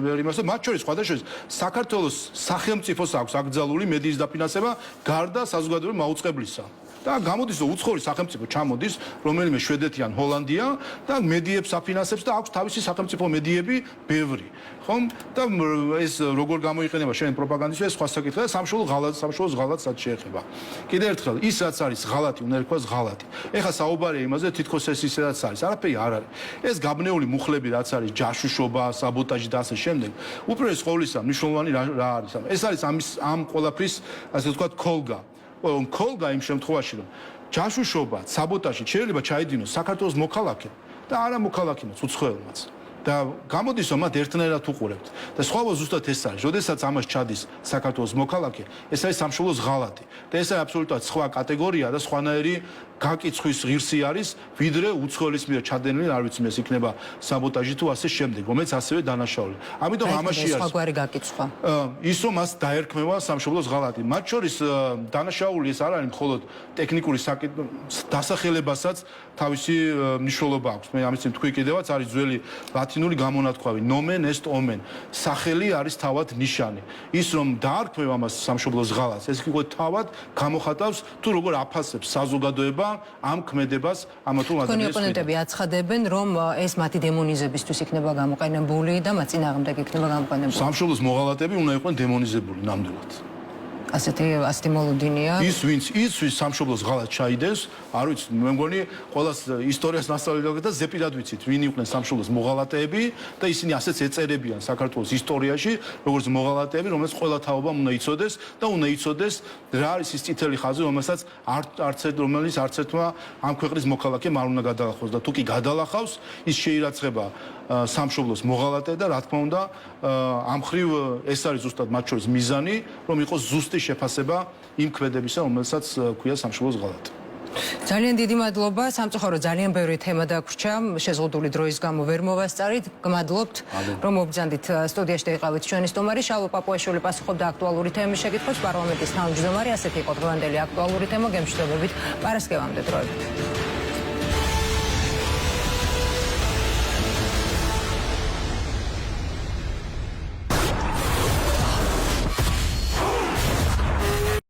ვერ იმას და მათ შორის სხვადასხვა საქართველოს სახელმწიფოს აქვს აკრძალული მედიის დაფინანსება გარდა საზოგადოებრივი მაუწყებლისა. და გამოდის რომ უცხოური სახელმწიფო ჩამოდის, რომელიმე შვედეთი ან ჰოლანდია და მედიებს აფინანსებს და აქვს თავისი სახელმწიფო მედიები ბევრი. ხომ? და ეს როგორ გამოიყენება შენ პროპაგანდაში ეს სხვა საკითხია, სამშობლოს ღალატსაც შეეხება. კიდევ ერთხელ, ის რაც არის ღალატი, უნდა იყოს ღალატი. ეხლა საუბარია იმაზე, თითქოს ეს ისედაც არის. არაფერი არ არის. ეს გაბნეული მუხლები რაც არის, ჯაშუშობა, საბოტაჟი და ასე შემდეგ. უპირველეს ყოვლისა, მნიშვნელოვანი რა არის? ეს არის ამ ყველაფრის, ასე ვთქვათ, ქოლგა. ქოლგა იმ შემთხვევაში რომ ჯაშუშობა, საბოტაჟი შეიძლება ჩაიდინოს საქართველოს მოქალაქე და არა მოქალაქემაც, უცხოელმაც. და გამოდის რომ მათ ერთნაირად უყურებთ. და სხვაობა ზუსტად ეს არის. როდესაც ამას ჩადის საქართველოს მოქალაქე, ეს არის სამშობლოს ღალატი. და ეს არის აბსოლუტურად სხვა კატეგორია და სხვანაირი გაკიცხვის ღირსი არის, ვიდრე უცხოელის მიერ ჩადენილი, არ ვიცი, ეს იქნება საბოტაჟი თუ ასე შემდეგ, რომელიც ასევე დანაშაული. ამიტომ ამაში არის სხვაგვარი გაკიცხვა. ის რომ მას დაერქმევა სამშობლოს ღალატი. მათ შორის დანაშაული ეს არ არის მხოლოდ ტექნიკური დასახელებასაც თავისი მნიშვნელობა აქვს. მე ამის თქვი კიდევაც არის ძველი ლათინური გამონათქვამი nomen est omen. სახელი არის თავად ნიშანი. ის რომ დაარქმევა მას სამშობლოს ღალატს, ეს უკვე თავად გამოხატავს თუ როგორ აფასებს საზოგადოება ამ ქმედებას ამა თუ ადამიანის. თქვენი ოპონენტები აცხადებენ, რომ ეს მათი დემონიზებისთვის იქნება გამოყენებული და მათ წინააღმდეგ იქნება გამოყენებული. სამშობლოს მოღალატები უნდა იყვნენ დემონიზებული ნამდვილად. ასეთი მოლოდინია. ის ვინც სამშობლოს ღალატს ჩაიდენს, არ ვიცი, მე მგონი ყოველას ისტორიას ნასწავლი და ზეპირად ვიცით, ვინ იყვნენ სამშობლოს მოღალატეები და ისინი ასეც ეწერებიან საქართველოს ისტორიაში, როგორც მოღალატეები, რომელსაც ყველა თაობა უნდა იცოდეს და უნდა იცოდეს რა არის ის წითელი ხაზი, რომელსაც არც ერთმა ამ ქვეყნის მოქალაქემ არ უნდა გადალახოს და თუ კი გადალახავს, ის შეირაცხება სამშობლოს მოღალატე და რა თქმა უნდა ამ ხრივ ეს არის ზუსტად მათ შორის მიზანი, რომ იყოს ზუსტი შეფასება იმ ქმედებისა, რომელსაც ქვია სამშობლოს ღალატი. ძალიან დიდი მადლობა. სამწუხარო ძალიან ბევრი თემა დაგვრჩა. შეზღუდული დროის გამო ვერ მოვასწარით. გმადლობთ, რომ მობრძანდით სტუდიაში და იყავით ჩვენი სტუმარი. შალვა პაპუაშვილი პასუხობდა აქტუალური თემის შეკითხვებს. პარლამენტის თავმჯდომარე, ასეთი იყო დღევანდელი აქტუალური თემა. გემშვიდობებით, პარასკევამდე დროებით.